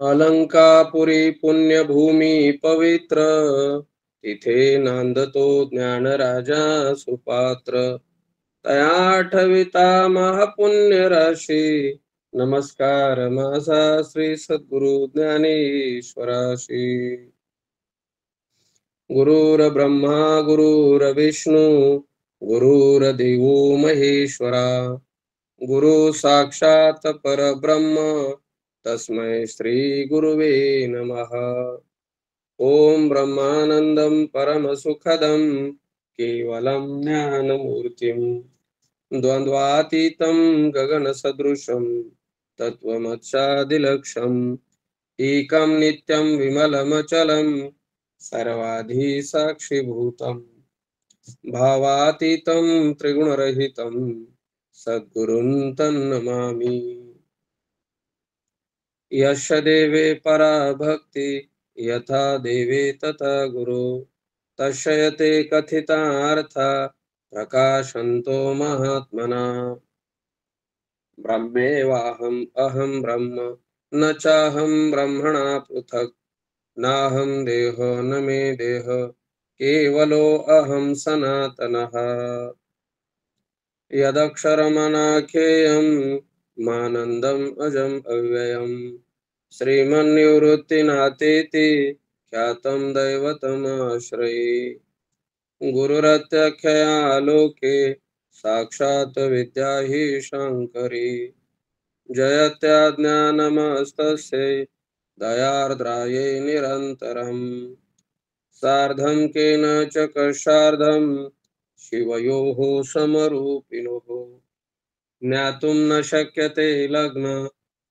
अलंकापुरी पुण्यभूमी पवित्र, तिथे नांदतो ज्ञान राजा सुपात्र. तया आठविता महापुण्य राशी, नमस्कार माझा श्री सद्गुरु ज्ञानेश्वराशी. गुरुर्ब्रह्मा गुरुर्विष्णू गुरुर्देवो महेश्वरा, गुरु साक्षात परब्रह्म तस्मै श्री गुरुवे नमः. ओम ब्रह्मानंदं परमसुखदं केवलं ज्ञानमूर्तिं, द्वंद्वातीतं गगनसदृशं तत्त्वमक्षादिलक्ष्यम्, एकं नित्यं विमलमचलं सर्वाधि साक्षिभूतं, भावातीतं त्रिगुणरहितं सद्गुरुं तन्नमामि. यश देवे परा भक्ति, यथा देवे तथा गुरु, तस्यते कथितार्था प्रकाशन्तो महात्मना. ब्रह्मेवाहम् अहं ब्रह्म, न चाहं ब्रह्मणा पृथक्, नाहं देहो न मे देह, केवलो अहं सनातनः. यदक्षरमनाख्येयं मानन्दम् अजम् अव्ययम्, श्रीमन्निवृत्तिनाथेति ख्यातं दैवतमाश्रये. गुरुरत्यख्यया लोके साक्षात् विद्या हि शङ्करी, जयत्याज्ञानमस्तस्यै दयार्द्रायै निरन्तरम्. सार्धं केन च कषार्धं शिवयोः समरूपिणोः, ज्ञातुं न शक्यते लग्न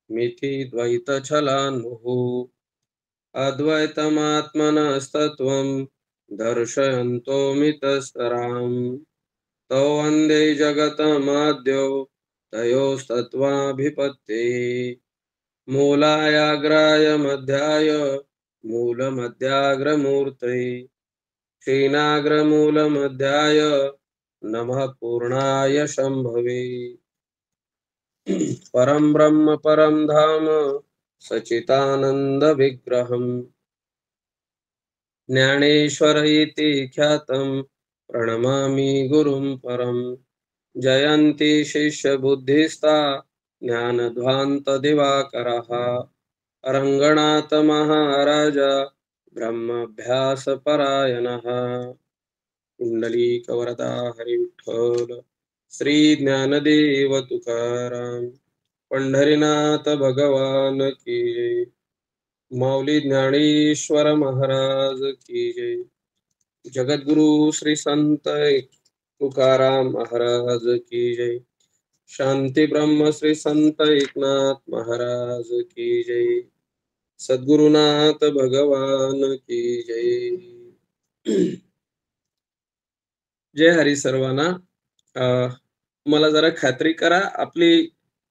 मिथि द्वैतछलानुः. अद्वैतमात्मनस्तत्त्वं दर्शयन्तो मितस्तराम्, तौ वन्दे जगतमाद्यौ तयोस्तत्त्वाभिपत्तिः. मूलायाग्राय मध्याय मूलमध्याग्रमूर्तये, क्षीणाग्रमूलमध्याय नमः पूर्णाय शम्भवे. परं ब्रह्म परं धाम सच्चिदानन्दविग्रहम्, ज्ञानेश्वर इति ख्यातं प्रणमामि गुरुं परम्. जयन्ति शिष्यबुद्धिस्ता ज्ञानध्वान्तदिवाकरः, रङ्गनाथ महाराज ब्रह्माभ्यासपरायणः. कुंडलीकवरदा हरिविठ्ठल, श्री ज्ञानदेव तुकाराम, पंढरीनाथ भगवान की जय. माऊली ज्ञानेश्वर महाराज की जय. जगद्गुरु श्री संत तुकाराम महाराज की जय. शांती ब्रह्म श्री संत एकनाथ महाराज की जय. सद्गुरुनाथ भगवान की जय. जय हरी सर्वांना. मला जरा खात्री करा, आपली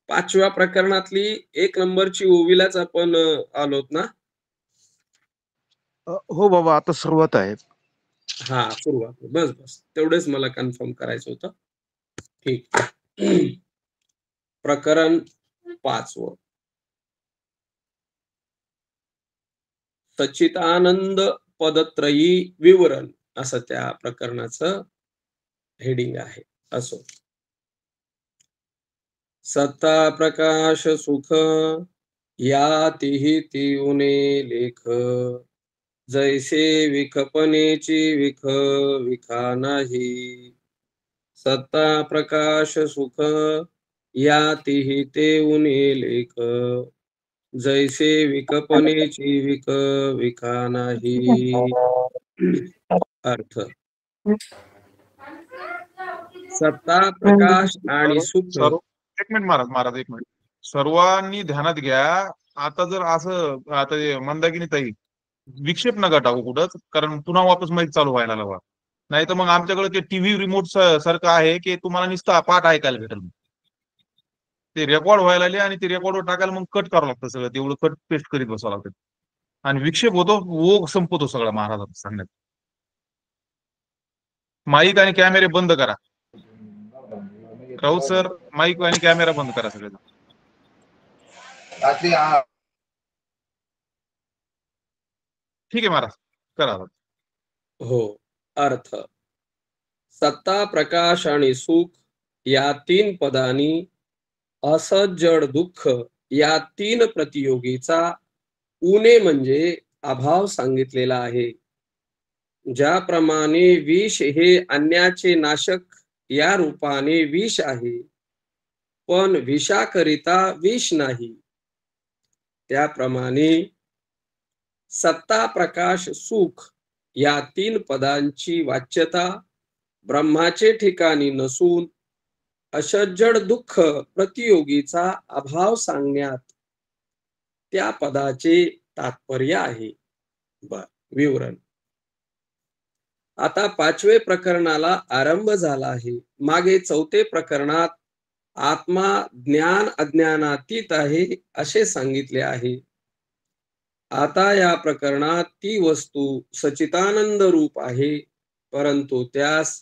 5व्या प्रकरणातली 1 नंबरची ओवीलाच आपण आलोत ना? हो बाबा, आता सुरुवात आहे. हा, सुरुवात. बस तेवढेच मला कन्फर्म करायचं होतं. ठीक. प्रकरण 5वं, सच्चिदानंद पदत्रयी विवरण असं त्या प्रकरणाचं हेडिंग आहे. असो. सत्ता प्रकाश सुख या तिही तिउने लेख, जैसे विखपनेची विख विखा नाही. सत्ता प्रकाश सुख या तिही तेउने लेख, जैसे विकपनेची विक विखा नाही. अर्थ, सत्ता प्रकाश आणि सुख. एक मिनिट महाराज, एक मिनिट. सर्वांनी ध्यानात घ्या. आता जर असं आता मंदाकिनी ताई विक्षेप नका टाकू कुठंच, कारण पुन्हा वापस माईक चालू व्हायला हवा. नाही तर मग आमच्याकडे ते टीव्ही रिमोट सारखं आहे की तुम्हाला नुसतं पाठ ऐकायला भेटेल. ते रेकॉर्ड व्हायला आले आणि ते रेकॉर्डवर टाकायला मग कट करावं लागतं सगळं. तेवढं कट पेस्ट करीत बसावं लागतं आणि विक्षेप होतो, ओघ संपतो सगळा महाराजांचा सांगण्यात. माईक आणि कॅमेरे बंद करा. राऊत सर, माईक आणि कॅमेरा बंद करा सगळे. ठीक आहे महाराज, करा आता. हो. अर्थ. सत्ता, प्रकाश आणि सुख या तीन पदांनी असत, जड, दुःख या तीन प्रतियोगीचा उणे म्हणजे अभाव सांगितलेला आहे. ज्याप्रमाणे विष हे अन्याचे नाशक या रूपाने विष आहे, पण विषाकरिता विष नाही, त्याप्रमाणे सत्ता, प्रकाश, सुख या तीन पदांची वाच्यता ब्रह्माचे ठिकाणी नसून असज्जड दुःख प्रतियोगीचा अभाव सांगण्यात त्या पदाचे तात्पर्य आहे. विवरण. आता 5वे प्रकरणाला आरंभ झाला आहे. मागे 4थे प्रकरणात आत्मा ज्ञान अज्ञानातीत आहे असे सांगितले आहे. आता या प्रकरणात ती वस्तू सचितानंद रूप आहे, परंतु त्यास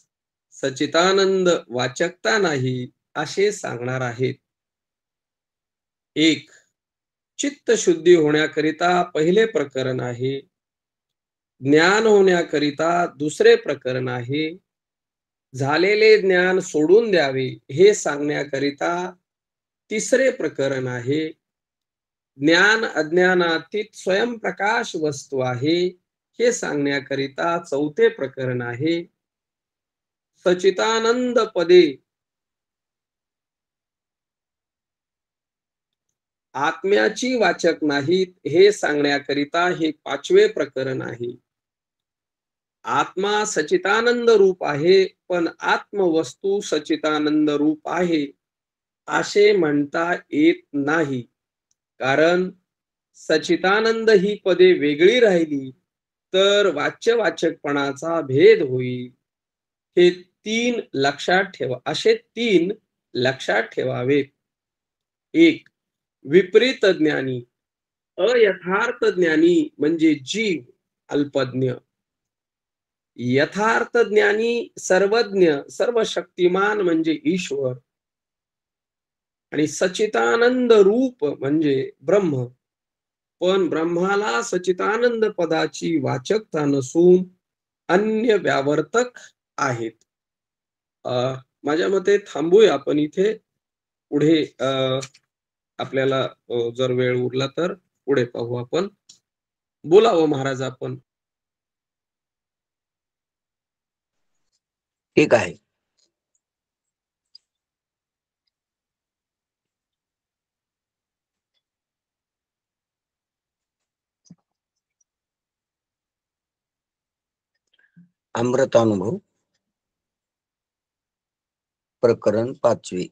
सचितानंद वाचकता नाही असे सांगणार आहेत. 1. चित्त शुद्धी होण्याकरिता पहिले प्रकरण आहे. ज्ञान होण्याकरिता दुसरे प्रकरण आहे. झालेले ज्ञान सोडून द्यावे हे सांगण्याकरिता तिसरे प्रकरण आहे. ज्ञान अज्ञानातीत स्वयंप्रकाश वस्तू आहे हे सांगण्याकरिता 4थे प्रकरण आहे. सचितानंद पदे आत्म्याची वाचक नाहीत हे सांगण्याकरिता हे 5वे प्रकरण आहे. आत्मा सचितानंद रूप आहे, पण आत्मवस्तू सचितानंद रूप आहे असे म्हणता येत नाही, कारण सचितानंद ही पदे वेगळी राहिली तर वाच्यवाचकपणाचा भेद होईल. हे 3 लक्षात ठेवा. असे 3 लक्षात ठेवावेत. 1. विपरीत ज्ञानी. अयथार्थ ज्ञानी म्हणजे जीव, अल्पज्ञ. यथार्थ ज्ञानी सर्वज्ञ, सर्वशक्तिमान म्हणजे ईश्वर. आणि सचितानंद रूप म्हणजे ब्रह्म. पण ब्रह्माला सचितानंद पदाची वाचकता नसून अन्य व्यावर्तक आहेत. माझ्या मते थांबूया आपण इथे. पुढे आपल्याला जर वेळ उरला तर पुढे पाहू आपण. बोलावं महाराज आपण. ठीक आहे. अमृतानुभव प्रकरण 5वे.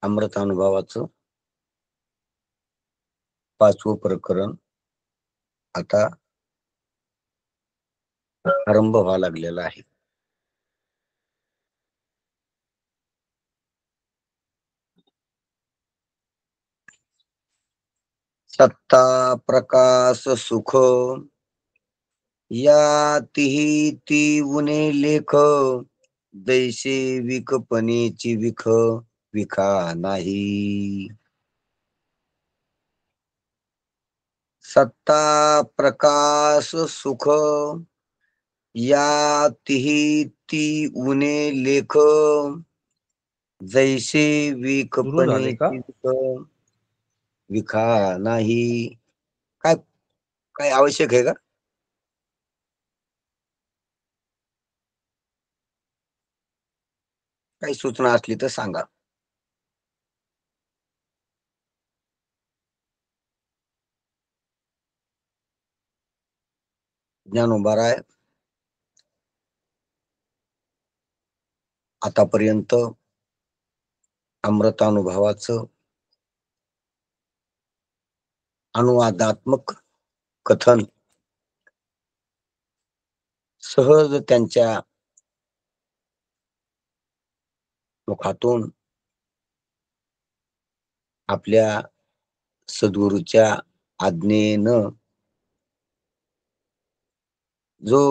अमृतानुभवाचं 5वं प्रकरण आता आरंभ व्हायला लागलेला आहे. सत्ता, प्रकाश, सुख या तिही ती उणे लेख, जैसे विकपणेची विख विखा नाही. सत्ता, प्रकाश, सुख या तिही ती उणे लेख, जैसे विकपणेची विख विखा नाही. काय काय आवश्यक आहे का? काही सूचना असली तर सांगा. ज्ञानोबाराय आतापर्यंत अमृतानुभवाचं अनुवादात्मक कथन सहज त्यांच्या मुखातून आपल्या सद्गुरूच्या आज्ञेनं जो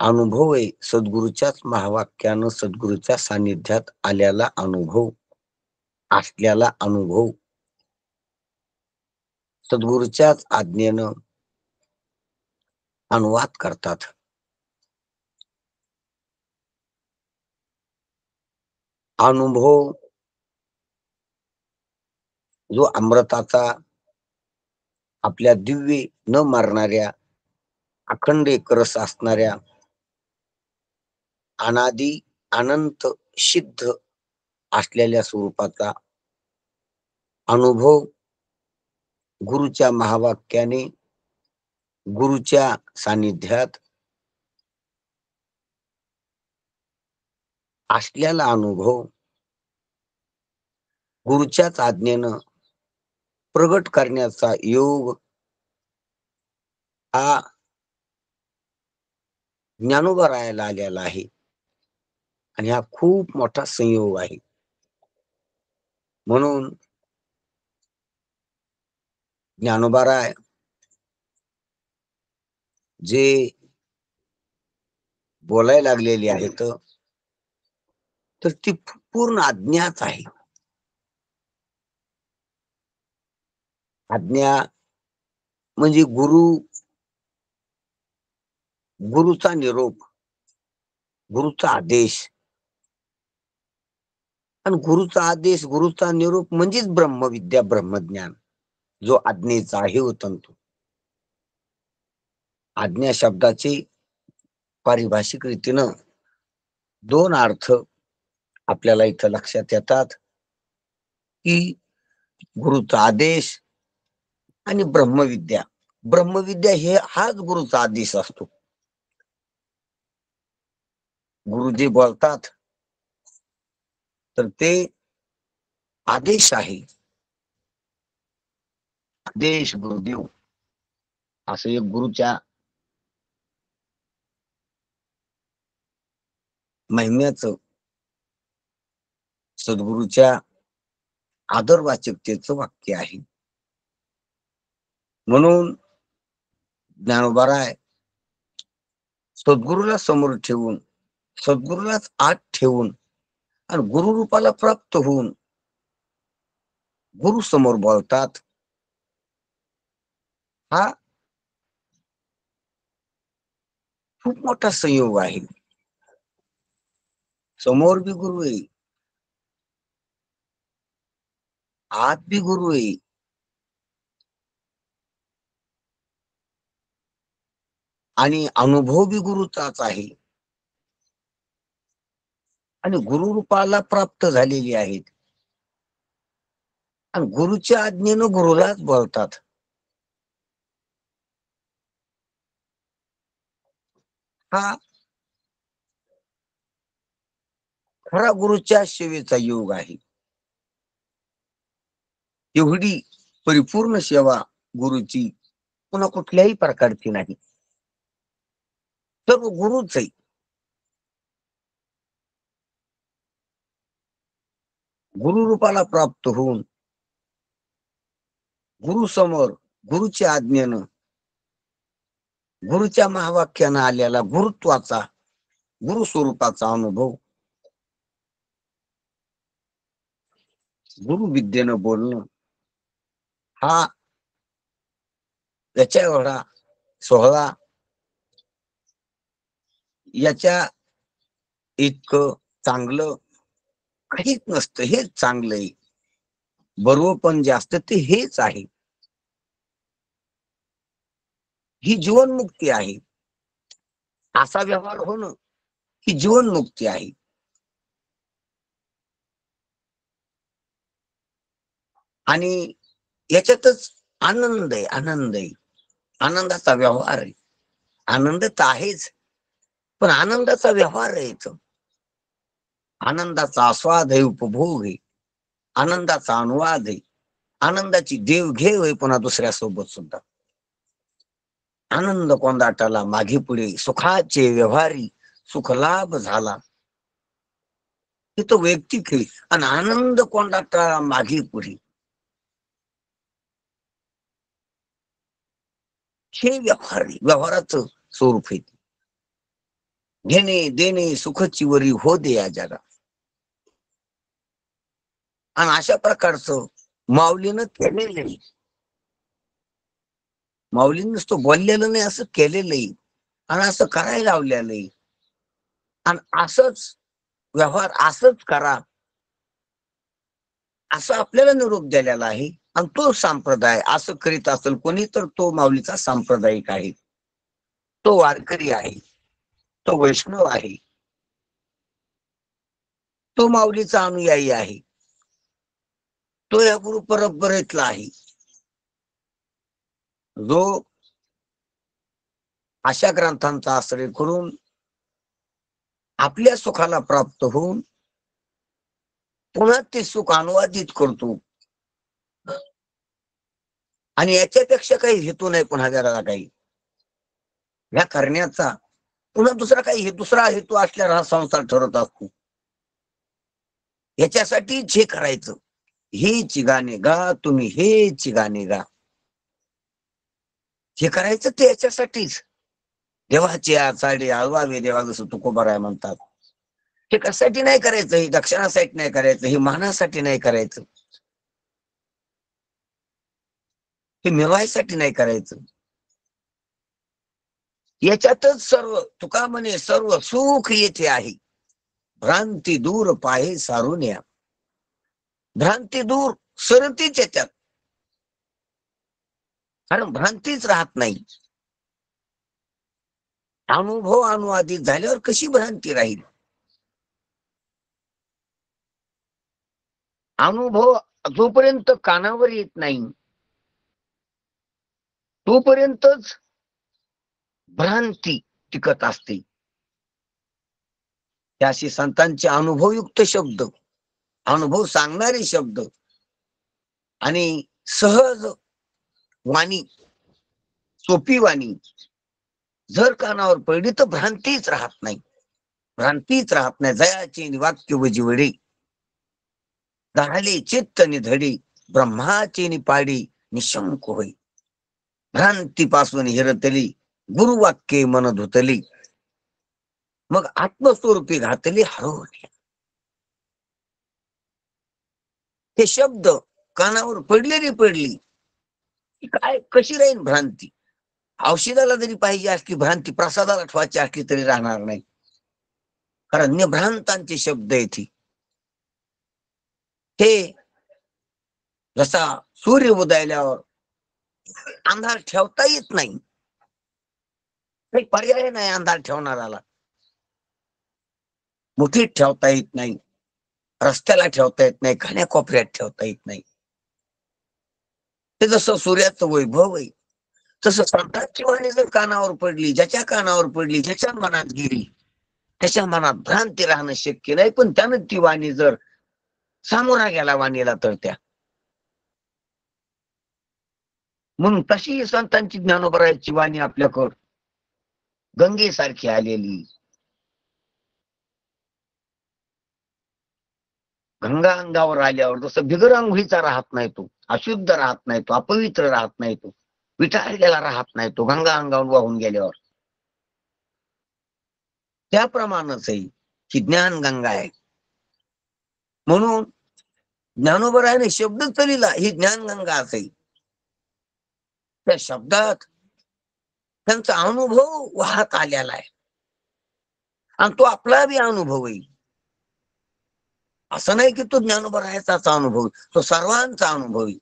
अनुभव आहे, सद्गुरूच्याच महावाक्यानं सद्गुरूच्या सानिध्यात आलेला अनुभव, असलेला अनुभव सद्गुरूच्याच आज्ञेनं अनुवाद करतात. अनुभव जो अमृताचा, आपल्या दिव्य न मारणाऱ्या, अखंड एकरस असणाऱ्या, अनादी अनंत सिद्ध असलेल्या स्वरूपाचा अनुभव गुरुच्या महावाक्याने, गुरुच्या सानिध्यात असलेला अनुभव गुरुच्याच आज्ञेनं प्रगट करण्याचा योग हा ज्ञानोबा आलेला आहे. आणि हा खूप मोठा संयोग आहे. म्हणून ज्ञानोबाराय जे बोलायला लागलेले आहेत तर ती पूर्ण आज्ञाच आहे. आज्ञा म्हणजे गुरुचा निरोप, गुरुचा आदेश. आणि गुरुचा आदेश, गुरुचा निरोप म्हणजेच ब्रह्मविद्या, ब्रह्मज्ञान, जो आज्ञेचा आहे हो तंतू. आज्ञा शब्दाचे पारिभाषिक रीतीनं दोन अर्थ आपल्याला इथं लक्षात येतात, की गुरुचा आदेश आणि ब्रह्मविद्या. ब्रह्मविद्या हाच गुरुचा आदेश असतो. गुरुजी बोलतात तर ते आदेश आहे. आदेश गुरुदेव असं एक गुरुच्या महिम्याचं, सद्गुरूच्या आदरवाचकतेचं वाक्य आहे. म्हणून ज्ञानोबाराय सद्गुरूला समोर ठेवून, सद्गुरूलाच आत ठेवून आणि गुरुरूपाला प्राप्त होऊन गुरु समोर बोलतात. हा खूप मोठा संयोग आहे. समोर बी गुरु आहे, आत बी गुरु आहे, आणि अनुभव बी गुरुचाच आहे. आणि गुरुरूपाला प्राप्त झालेली आहेत. आणि गुरुच्या आज्ञेनं गुरुलाच बोलतात. हा खरा गुरुच्या सेवेचा योग आहे. एवढी परिपूर्ण सेवा गुरुची पुन्हा कुठल्याही प्रकारची नाही. सर्व गुरुच आहे. गुरुरूपाला प्राप्त होऊन गुरु समोर गुरुच्या आज्ञेनं, गुरुच्या महावाक्यानं आलेला गुरुत्वाचा, गुरु स्वरूपाचा अनुभव गुरु विद्येनं बोलणं, हा याच्या एवढा सोहळा, याच्या इतकं चांगलं काहीच नसतं. हेच चांगलं आहे. बरोबर पण जास्त ते हेच आहे. ही जीवनमुक्ती आहे. असा व्यवहार होणं ही जीवनमुक्ती आहे. आणि याच्यातच आनंद आहे. आनंद आहे, आनंदाचा व्यवहार आहे. आनंद तर आहेच, पण आनंदाचा व्यवहार आहे. आनंदाचा आस्वाद आहे, उपभोग आहे, आनंदाचा अनुवाद आहे, आनंदाची देवघेव आहे. पुन्हा दुसऱ्या सोबत सुद्धा आनंद कोंदाटाला मागे पुढे, सुखाचे व्यवहारी सुखलाभ झाला. हे तो वैयक्तिक आहे. आणि आनंद कोंदाटाला मागे पुढे, हे व्यवहाराचं स्वरूप आहे. घेणे देणे सुखची वरी हो दे या जगात. आणि अशा प्रकारचं माऊलीनं केलेलं आहे. माऊलींनी नुसतं बोललेलं नाही, असं केलेलंही आणि असं करायला लावलेलंही. आणि असंच व्यवहार असंच करा असं आपल्याला निरोप दिलेला आहे. आणि तो संप्रदाय असं करीत असेल कोणी तर तो माऊलीचा सांप्रदायिक आहे, तो वारकरी आहे, तो वैष्णव आहे, तो माऊलीचा अनुयायी आहे, तो या गुरु परंपरेतला आहे, जो अशा ग्रंथांचा आश्रय करून आपल्या सुखाला प्राप्त होऊन पुन्हा ते सुख अनुवादित करतो. आणि याच्यापेक्षा काही हेतू नाही पुन्हा जगाला काही ह्या करण्याचा. पुन्हा दुसरा हेतू असल्यावर हा संसार ठरत असतो. याच्यासाठीच हे करायचं, हेच गाणे गा तुम्ही, हेच गाणे गा. हे करायचं ते याच्यासाठीच. देवाची आचाडी आळवावे देवा, जसं तुकोबाराय म्हणतात. हे कशासाठी नाही करायचं, हे दक्षिणासाठी नाही करायचं, हे मानासाठी नाही करायचं, हे मिळवायसाठी नाही करायचं. याच्यातच सर्व, तुका म्हणे सर्व सुख येथे आहे. भ्रांती दूर पाहे सारून या. भ्रांती दूर सरतीच याच्यात, कारण भ्रांतीच राहत नाही. अनुभव अनुवादित झाल्यावर कशी भ्रांती राहील? अनुभव जोपर्यंत कानावर येत नाही तोपर्यंतच भ्रांती टिकत असते. त्याशी संतांचे अनुभवयुक्त शब्द, अनुभव सांगणारे शब्द आणि सहज वाणी, सोपी वाणी जर कानावर पडली तर भ्रांतीच राहत नाही. भ्रांतीच राहत नाही. जयाचे वाक्य वजिवडे झाले चित्त निधडे, ब्रह्माचे निपाडी निशंक होई. भ्रांतीपासून हिरतली गुरुवाक्ये मन धुतली, मग आत्मस्वरूपी घातली हरवली. हे शब्द कानावर पडली काय कशी राहील भ्रांती? औषधाला जरी पाहिजे असली भ्रांती, प्रसादाला ठेवायची असली तरी राहणार नाही, कारण निभ्रांतांचे शब्द येते. हे जसा सूर्य उदयाल्यावर अंधार ठेवता येत नाही, काही पर्याय नाही अंधार ठेवणाराला. मुठीत ठेवता येत नाही, रस्त्याला ठेवता येत नाही, खाण्याकोपऱ्यात ठेवता येत नाही. ते जसं सूर्याचं वैभव आहे, तसं संतांची वाणी जर कानावर पडली, ज्याच्या कानावर पडली, ज्याच्या मनात गेली, त्याच्या मनात भ्रांती राहणं शक्य नाही. पण त्यानं ती वाणी जर सामोरा गेला वाणीला तर त्या, म्हणून तशी संतांची ज्ञानोबरायची वाणी आपल्याकडं गंगेसारखी आलेली. गंगा अंगावर आल्यावर जसं बिगर अंघोळीचा राहत नाही तो, अशुद्ध राहत नाही तो, अपवित्र राहत नाही तो, विटाळलेला राहत नाही तो गंगा अंगावर वाहून गेल्यावर, त्याप्रमाणेच आहे ही ज्ञान गंगा आहे. म्हणून ज्ञानोबरायाने शब्द चलिला ही ज्ञानगंगा असे. त्या शब्दात त्यांचा अनुभव वाहत आलेला आहे आणि तो आपला बी अनुभव आहे. असं नाही की तो ज्ञानोबरायाचाच अनुभव, तो सर्वांचा अनुभव आहे.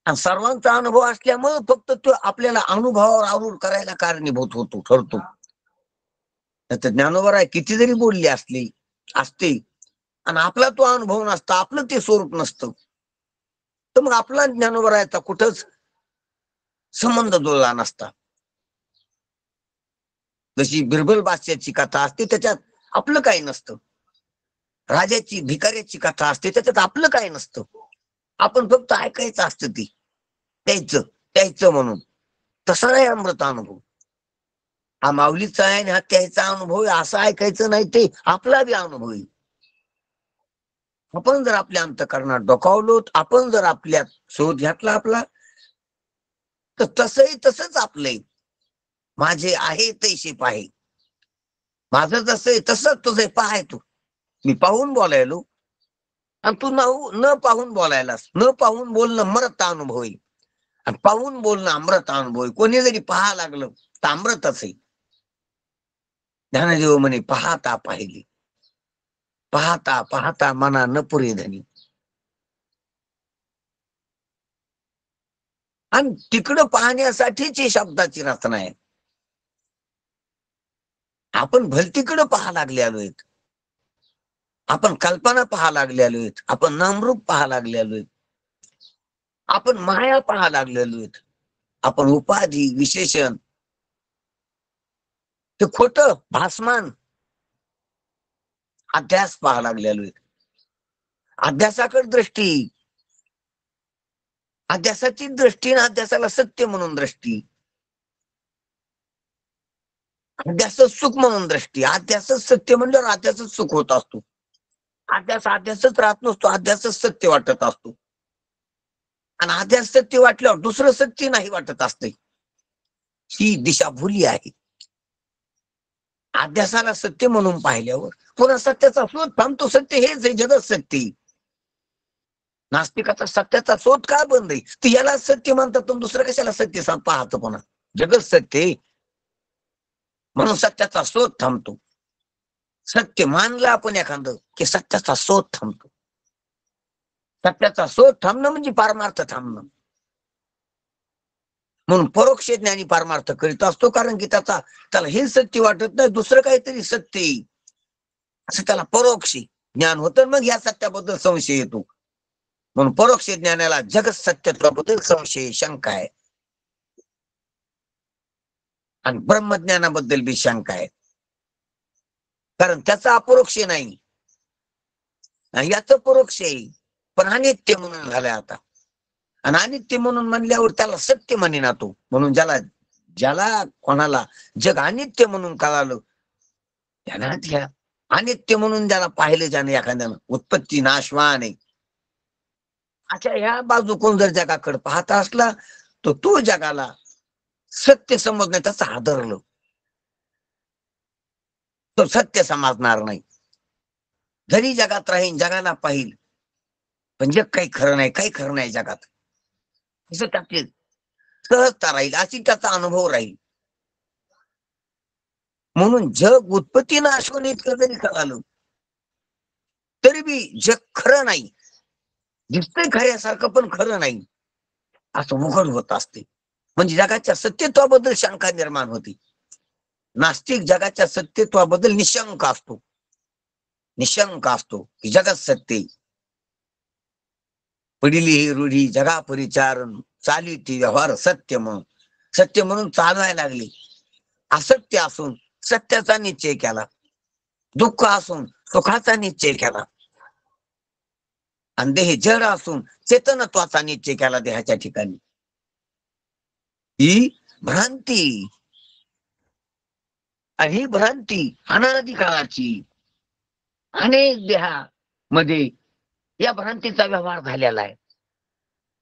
आणि सर्वांचा अनुभव असल्यामुळे फक्त तो आपल्याला अनुभवावर आरूढ करायला कारणीभूत होतो, ठरतो. तर ज्ञानोबराय किती जरी बोलले असते आणि आपला तो अनुभव नसता, आपलं ते स्वरूप नसतं, तर मग आपला ज्ञानोबरायाचा कुठंच संबंध जुळला नसता. जशी बिरबल बादशाची कथा असते त्याच्यात आपलं काही नसतं, राजाची भिकाऱ्याची कथा असते त्याच्यात आपलं काही नसतं, आपण फक्त ऐकायचं असतं ती त्याचं म्हणून. तसा नाही अमृत अनुभव. हा माऊलीचा आहे आणि हा त्याचा अनुभव आहे असं ऐकायचं नाही, ते आपला बी अनुभव आहे. आपण जर आपल्या अंतःकरणात डोकावलो, आपण जर आपल्यात शोध घातला आपला, तर तसंच आपलंय. माझे आहे तैसे पाहे, माझं जसं आहे तसंच तुझे पाहाय. तू मी पाहून बोलायलो आणि तू न पाहून बोलायलास, न पाहून बोलणं मरता अनुभव आहे. आणि पाहून बोलणं अमृत अनुभव आहे. कोणी जरी पाहा लागलं तर अमृतच आहे. ज्ञानदेव म्हणे पाहता पाहिली, पाहता पाहता मना न पुरे धनी. आणि तिकडं पाहण्यासाठीच ही शब्दाची रचना आहे. आपण भलतीकडं पाहा लागलेलो आहेत, आपण कल्पना पाहा लागलेलो आहेत, आपण नामरूप पाहा लागलेलो आहेत, आपण माया पाहा लागलेलो आहेत, आपण उपाधी विशेषण ते खोटं भासमान अध्यास पाहा लागलेलो आहेत. अध्यासाकडे दृष्टी, अध्यासाची दृष्टी ना अध्यासाला सत्य म्हणून दृष्टी, अध्यासच सुख म्हणून दृष्टी. अध्यासच सत्य म्हणल्यावर अध्यासच सुख होत असतो. अध्यास अध्यासच राहत नसतो, अध्यासच सत्य वाटत असतो. आणि अध्यास सत्य वाटल्यावर दुसरं सत्य नाही वाटत असते. ही दिशाभूली आहे. अध्यासाला सत्य म्हणून पाहिल्यावर पुन्हा सत्याचा शोध थांबतो. सत्य हेच आहे, जगत सत्य. नास्तिकाचा सत्याचा शोध का बंद आहे? तर याला सत्य म्हणतात, पण दुसरं कशाला सत्य सांग पाहतो. पुन्हा जगत सत्य म्हणून सत्याचा शोध थांबतो. सत्य मानलं आपण एखादं की सत्याचा शोध थांबतो. सत्याचा शोध थांबणं म्हणजे पारमार्थ थांबणं. म्हणून परोक्ष ज्ञानी पारमार्थ करीत असतो, कारण की त्याला हे सत्य वाटत नाही, दुसरं काहीतरी सत्य आहे असं त्याला परोक्ष ज्ञान होतं. मग या सत्याबद्दल संशय येतो. म्हणून परोक्ष ज्ञानाला जगत सत्यत्वाबद्दल संशय शंका आहे, आणि ब्रह्मज्ञानाबद्दल बी शंका आहे, कारण त्याचा अपरोक्ष नाही, याच परोक्ष आहे. पण अनित्य म्हणून झालंय आता. आणि अनित्य म्हणून म्हणल्यावर त्याला सत्य म्हणे ना तो. म्हणून ज्याला कोणाला जग अनित्य म्हणून कळालं, त्याला अनित्य म्हणून ज्याला पाहिलं, ज्याने एखाद्यानं उत्पत्ती नाशवान आहे, अच्छा ह्या बाजू कोण जर जगाकडे पाहता असला तर तो जगाला सत्य समजण्याचं त्याचं हादरलं, तो सत्य समजणार नाही. जरी जगात राहीन, जगाला पाहिल, पण जग काही खरं नाही, काही खरं नाही जगात, असं त्याची सहजता राहील, अशी त्याचा अनुभव राहील. म्हणून जग उत्पत्ती नाशवून इतकं जरी कळालं तरी बी जग खरं नाही, दिसतंय खऱ्यासारखं पण खरं नाही असं उघड होत असते. म्हणजे जगाच्या सत्यत्वाबद्दल शंका निर्माण होती. नास्तिक जगाच्या सत्यत्वाबद्दल निशंक असतो, निशंक असतो की जगत सत्य. पडिली ही रूढी जगा परिचारण, चाली ती व्यवहार सत्य म्हणून. सत्य म्हणून चालवायला लागली. असत्य असून सत्याचा निश्चय केला, दुःख असून सुखाचा निश्चय केला, आणि देह जड असून चेतनत्वाचा निश्चय केला देहाच्या ठिकाणी. ही भ्रांती, आणि ही भ्रांती अनादी काळाची, अनेक देहामध्ये या भ्रांतीचा व्यवहार झालेला आहे,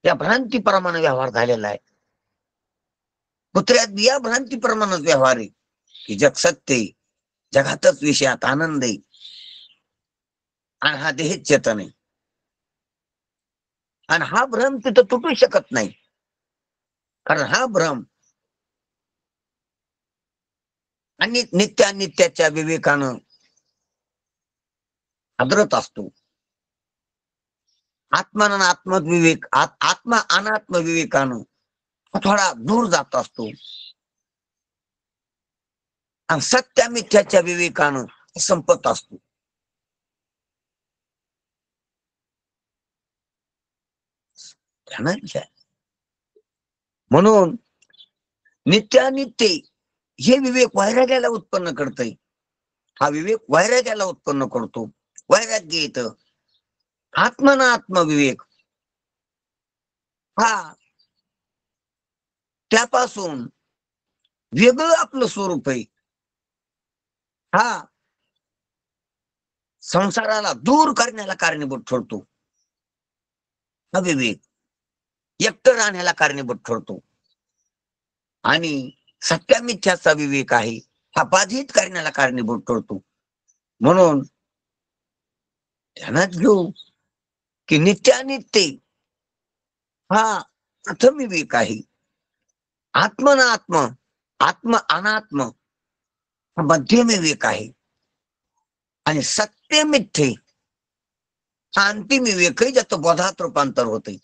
या भ्रांतीप्रमाणे व्यवहार झालेला आहे. कुत्र्यात या भ्रांतीप्रमाणेच व्यवहार आहे की जग सत्य आहे, जगातच विषयात आनंद आहे, आणि हा देह चेतन आहे. आणि हा भ्रम तिथं तुटू शकत नाही, कारण हा भ्रम आणि नित्यानित्याच्या विवेकानं आदरत असतो. आत्मा अनात्म विवेकानं थोडा दूर जात असतो, आणि सत्य मिथ्याच्या विवेकानं संपत असतो. म्हणून नित्यानित्य हे विवेक वैराग्याला उत्पन्न करतय. हा विवेक वैराग्याला उत्पन्न करतो. वैराग्य येत आत्मविवेक हा त्यापासून वेगळं आपलं स्वरूप आहे. हा संसाराला दूर करण्याला कारणीभूत ठरतो. हा विवेक एकटं राहण्याला कारणीभूत ठरतो. आणि सत्यामिथ्याचा विवेक आहे, हा बाधित करण्याला कारणीभूत ठरतो. म्हणून ध्यानात घेऊ की नित्यानित्य हा प्रथम विवेक आहे. आत्मनात्म, आत्म अनात्म हा मध्यम विवेक आहे. आणि सत्य मिथ्ये हा अंतिम विवेक आहे, ज्याचं बोधात रूपांतर होते.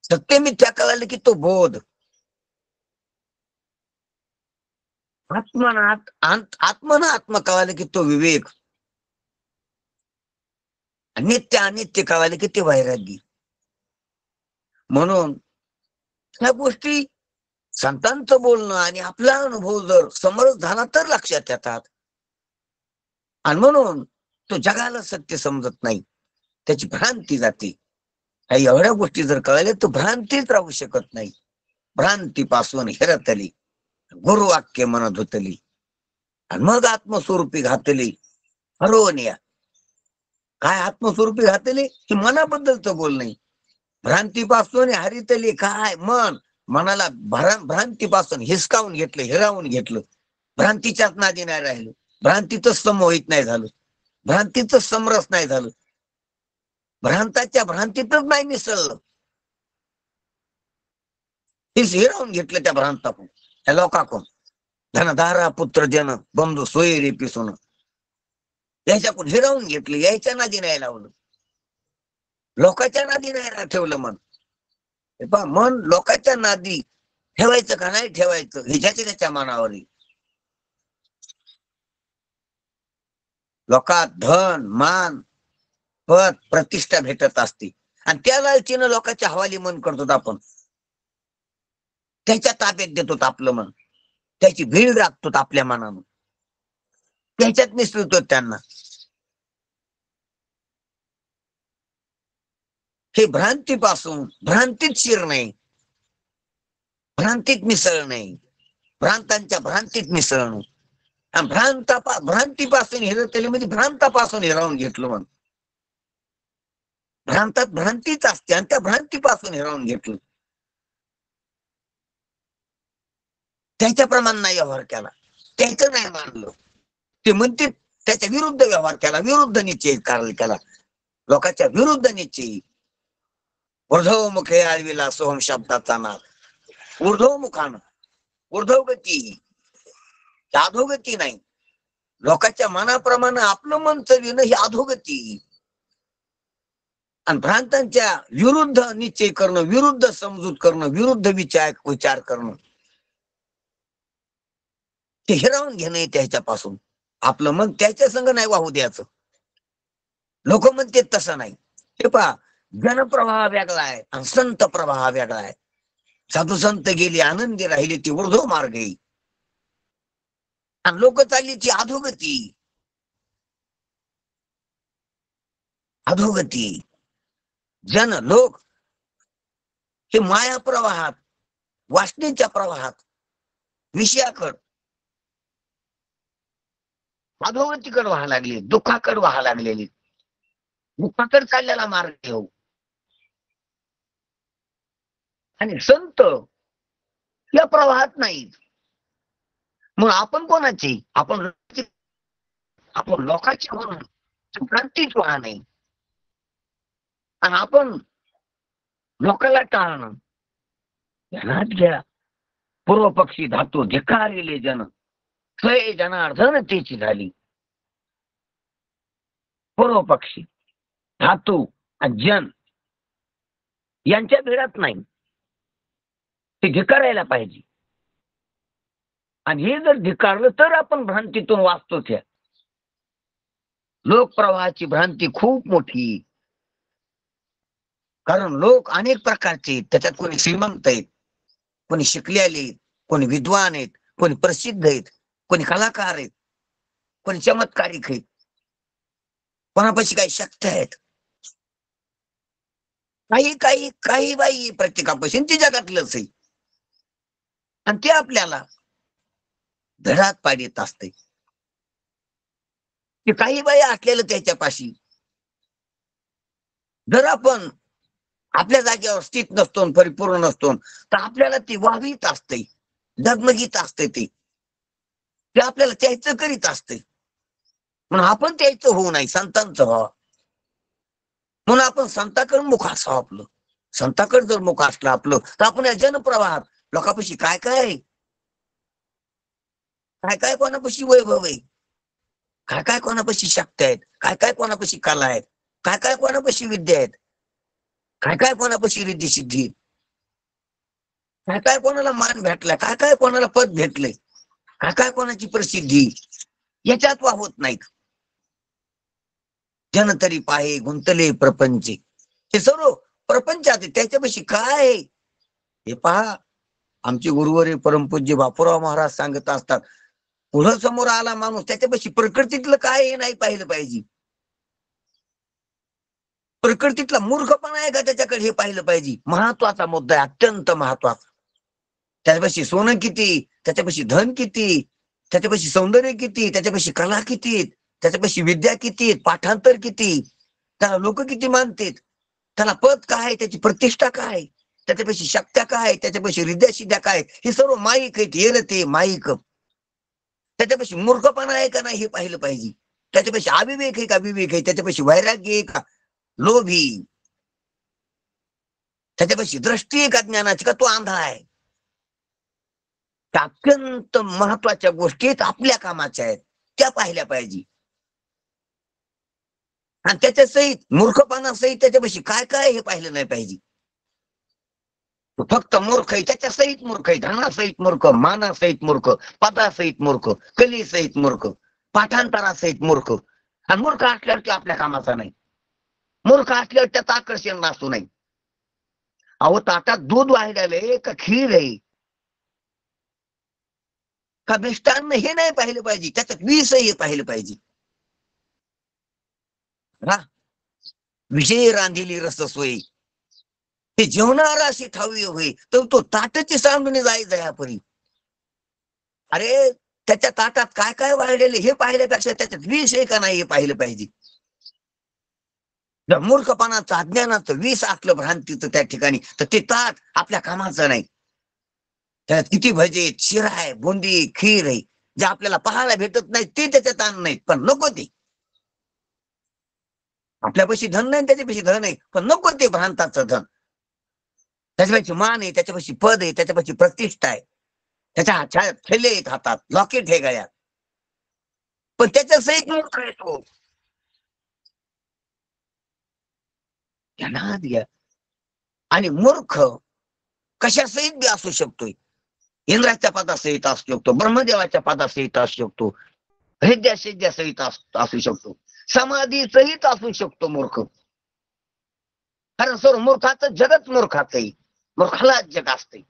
सत्य मिथ्या कळालं की तो बोध. आत्मनात्म कळालं की तो विवेक. नित्य अनित्य कळाले की ते वैराग्य. म्हणून ह्या गोष्टी संतांचं बोलणं आणि आपला अनुभव जर समरस झाला तर लक्षात येतात. आणि म्हणून तो जगाला सत्य समजत नाही, त्याची भ्रांती जाते. ह्या एवढ्या गोष्टी जर कळाल्या तर भ्रांतीच राहू शकत नाही. भ्रांतीपासून हिरतली, गुरुवाक्य म्हणत होतली, आणि मग आत्मस्वरूपी घातली हरवण्या. काय आत्मस्वरूपी घातली की मनाबद्दलचं बोलणे. भ्रांतीपासून हरितली काय मन, मनाला भ्रांतीपासून हिसकावून घेतलं, हिरावून घेतलं. भ्रांतीच्याच नादी नाही राहिलं, भ्रांतीच समोहित नाही झालं, भ्रांतीच समरस नाही झालं, भ्रांताच्या भ्रांतीतच नाही मिसळलं. हेच हिरावून घेतलं त्या भ्रांताकडून, त्या लोकांकडून. धनधारा पुत्र जन बंधू सोयरे पिसून, याच्याकडून हिरावून घेतलं. यायच्या नादी नाही लावलं, लोकांच्या नादी नाही ठेवलं मन. मन लोकांच्या नादी ठेवायचं का नाही ठेवायचं ह्याच्या त्याच्या मनावर. लोकात धन मान पद प्रतिष्ठा भेटत असते, आणि त्या लालचीनं लोकांच्या हवाली मन करतो आपण. त्याच्या ताब्यात देतो आपलं मन, त्याची भीड राखतो आपल्या मनानं, त्याच्यात मिसळतो त्यांना. हे भ्रांतीपासून भ्रांतीत शिरणे, भ्रांतीत मिसळणे, भ्रांतांच्या भ्रांतीत मिसळणे. आणि भ्रांतीपासून हिरवले म्हणजे भ्रांतापासून हिरावून घेतलं म्हणून. भ्रांतात भ्रांतीच असते आणि त्या भ्रांतीपासून हिरावून घेतलं. त्याच्याप्रमाणे नाही व्यवहार केला, त्याचं नाही मानलं, ते म्हणते त्याच्या विरुद्ध व्यवहार केला, विरुद्ध निश्चय केला, लोकांच्या विरुद्ध निश्चय. ऊर्ध्वमुखे आळविला सोहम शब्दाचा नाद. ऊर्ध्वमुखानं, ऊर्ध्वगती, अधोगती नाही. लोकांच्या मनाप्रमाणे आपलं मन चलविणं ही अधोगती. आणि भ्रांतांच्या विरुद्ध निश्चय करणं, विरुद्ध समजूत करणं, विरुद्ध विचार करणं, ते हिरावून घेणं येते ह्याच्यापासून. आपलं मन त्याच्या संग नाही वाहू द्यायचं. लोक म्हणते तसं नाही. हे पहा, जनप्रवाह वेगळा आहे आणि संत प्रवाह वेगळा आहे. साधू संत गेली आनंदी राहिली ती ऊर्ध्व मार्ग आहे, आणि लोक चालली ती अधोगती. अधोगती जन लोक हे माया प्रवाहात, वासनेच्या प्रवाहात, विषयाकड, अधोगतीकडे व्हायला लागली, दुःखाकडे व्हायला लागलेली, दुःखाकडे चाललेला मार्ग घेऊ. आणि संत या प्रवाहात नाहीत. मग आपण कोणाची, आपण लोकांची म्हणून क्रांतीच व्हा नाही. आणि आपण लोकांना टाळणं. ध्यानात घ्या, पूर्व पक्षी धातू धिकारिले जन स्वय जनार्दन तेची झाली. पूर्व पक्षी धातू आणि जन यांच्या भिडात नाही, ते धिकारायला पाहिजे. आणि हे जर धिकारलं तर आपण भ्रांतीतून वाचतो. त्या लोकप्रवाहाची भ्रांती खूप मोठी. कारण लोक अनेक प्रकारचे आहेत. त्याच्यात कोणी श्रीमंत आहेत, कोणी शिकलेले आहेत, कोणी विद्वान आहेत, कोणी प्रसिद्ध आहेत, कोणी कलाकार आहेत, कोणी चमत्कारिक आहेत, कोणापाशी काही शक्ती आहेत, काही काही काही बाई प्रत्येकापासून ती जगातलंच आहे. आणि ते आपल्याला धडात पाडीत असते. की काही बाई असलेलं त्याच्यापाशी जर आपण आपल्या जागेवर स्थित नसतो, परिपूर्ण नसतो, तर आपल्याला ती वावीत असते, डगमगीत असते. ते आपल्याला त्याचं करीत असते. म्हणून आपण त्याचं होऊ नाही, संतांचं व्हावं. म्हणून आपण संताकडे मुख असावं आपलं. संताकडे जर मुख असलं आपलं तर आपण या जनप्रवाहात लोकांपाशी काय काय काय काय कोणापाशी वैभव आहे, काय काय कोणापाशी शक्ती आहेत, काय काय कोणापाशी कला आहेत, काय काय कोणापाशी विद्या आहेत, काय काय कोणापाशी रिद्धी सिद्धी, काय काय कोणाला मान भेटलाय, काय काय कोणाला पद भेटलंय, काय काय कोणाची प्रसिद्धी, याच्यात वाहत नाहीत. जन तरी पाहे गुंतले प्रपंच, हे सर्व प्रपंचात आहे. त्याच्यापाशी काय आहे हे पहा. आमचे गुरुवारी परमपूज्य बापूराव महाराज सांगत असतात, पुढं समोर आला माणूस त्याच्यापाशी प्रकृतीतलं काय हे नाही पाहिलं पाहिजे. प्रकृतीतला मूर्खपणा आहे का त्याच्याकडे हे पाहिलं पाहिजे. महत्वाचा मुद्दा आहे, अत्यंत महत्वाचा. त्याच्यापाशी सोनं किती, त्याच्यापाशी धन किती, त्याच्यापाशी सौंदर्य किती, त्याच्यापाशी कला किती, त्याच्यापाशी विद्या किती, पाठांतर किती, त्याला लोक किती मानतात, त्याला पद काय, त्याची प्रतिष्ठा काय, त्याच्यापाशी शक्त्या काय, त्याच्यापाशी रिद्या सिद्ध्या काय, हे सर्व माईक आहेत. येल ते माईक. त्याच्यापाशी मूर्खपणा आहे का नाही हे पाहिलं पाहिजे. त्याच्यापाशी अविवेक आहे का विवेक आहे, त्याच्यापाशी वैराग्य आहे का लोभी, त्याच्यापाशी दृष्टी आहे का ज्ञानाची का तो आंधळा आहे. त्या अत्यंत महत्वाच्या गोष्टीत आपल्या कामाच्या आहेत, त्या पाहिल्या पाहिजे. आणि त्याच्या सहित मूर्खपणा सहित त्याच्यापाशी काय काय हे पाहिलं नाही पाहिजे. फक्त मूर्ख आहे, त्याच्या सहित मूर्ख आहे, धनासहित मूर्ख, मानासहित मूर्ख, पदासहित मूर्ख, कलेसहित मूर्ख, पाठांतरासहित मूर्ख. आणि मूर्ख असल्यावर ते आपल्या कामाचा नाही. मूर्ख असल्यावर त्याचं आकर्षण नसतो नाही. अहो ताटात दूध वाहिलेलं का खीर आहे का मिष्टान्न हे नाही पाहिलं पाहिजे, त्याच्यात विष हे पाहिलं पाहिजे. विषय रांधिली रस सोय, ते जेवणारा अशी ठावी होई, तर तो ताटाची सांडून जाई जयापरी. अरे त्याच्या ताटात काय काय वाढलेले हे पाहिल्यापेक्षा त्याच्यात विष आहे का नाही हे पाहिलं पाहिजे. जर मूर्खपणाचं अज्ञानाचं विष असलं भ्रांतीचं त्या ठिकाणी तर ते ताट आपल्या कामाचं नाही. त्यात किती भजे, शिरा आहे, बुंदी, खीर आहे, जे आपल्याला पाहायला भेटत नाही ते त्याच्यात आण नाहीत, पण नको ते. आपल्यापाशी धन नाही त्याच्यापाशी धन आहे, पण नको ते भ्रांताचं धन. त्याच्यापाशी मान आहे, त्याच्यापाशी पद आहे, त्याच्यापाशी प्रतिष्ठा आहे, त्याच्या हातात ठेले आहेत, हातात लॉकेट हे गळ्यात, पण त्याच्या सहित मूर्ख आहे तो. ध्यानात घ्या. आणि मूर्ख कशासहित बी असू शकतोय. इंद्राच्या पदासहित असू शकतो, ब्रह्मदेवाच्या पदासहित असू शकतो, हृदया सिद्ध्या सहित असू शकतो, समाधी सहित असू शकतो मूर्ख. कारण सर मूर्खाचं जगत मूर्खाचं आहे. मूर्खाला जग असते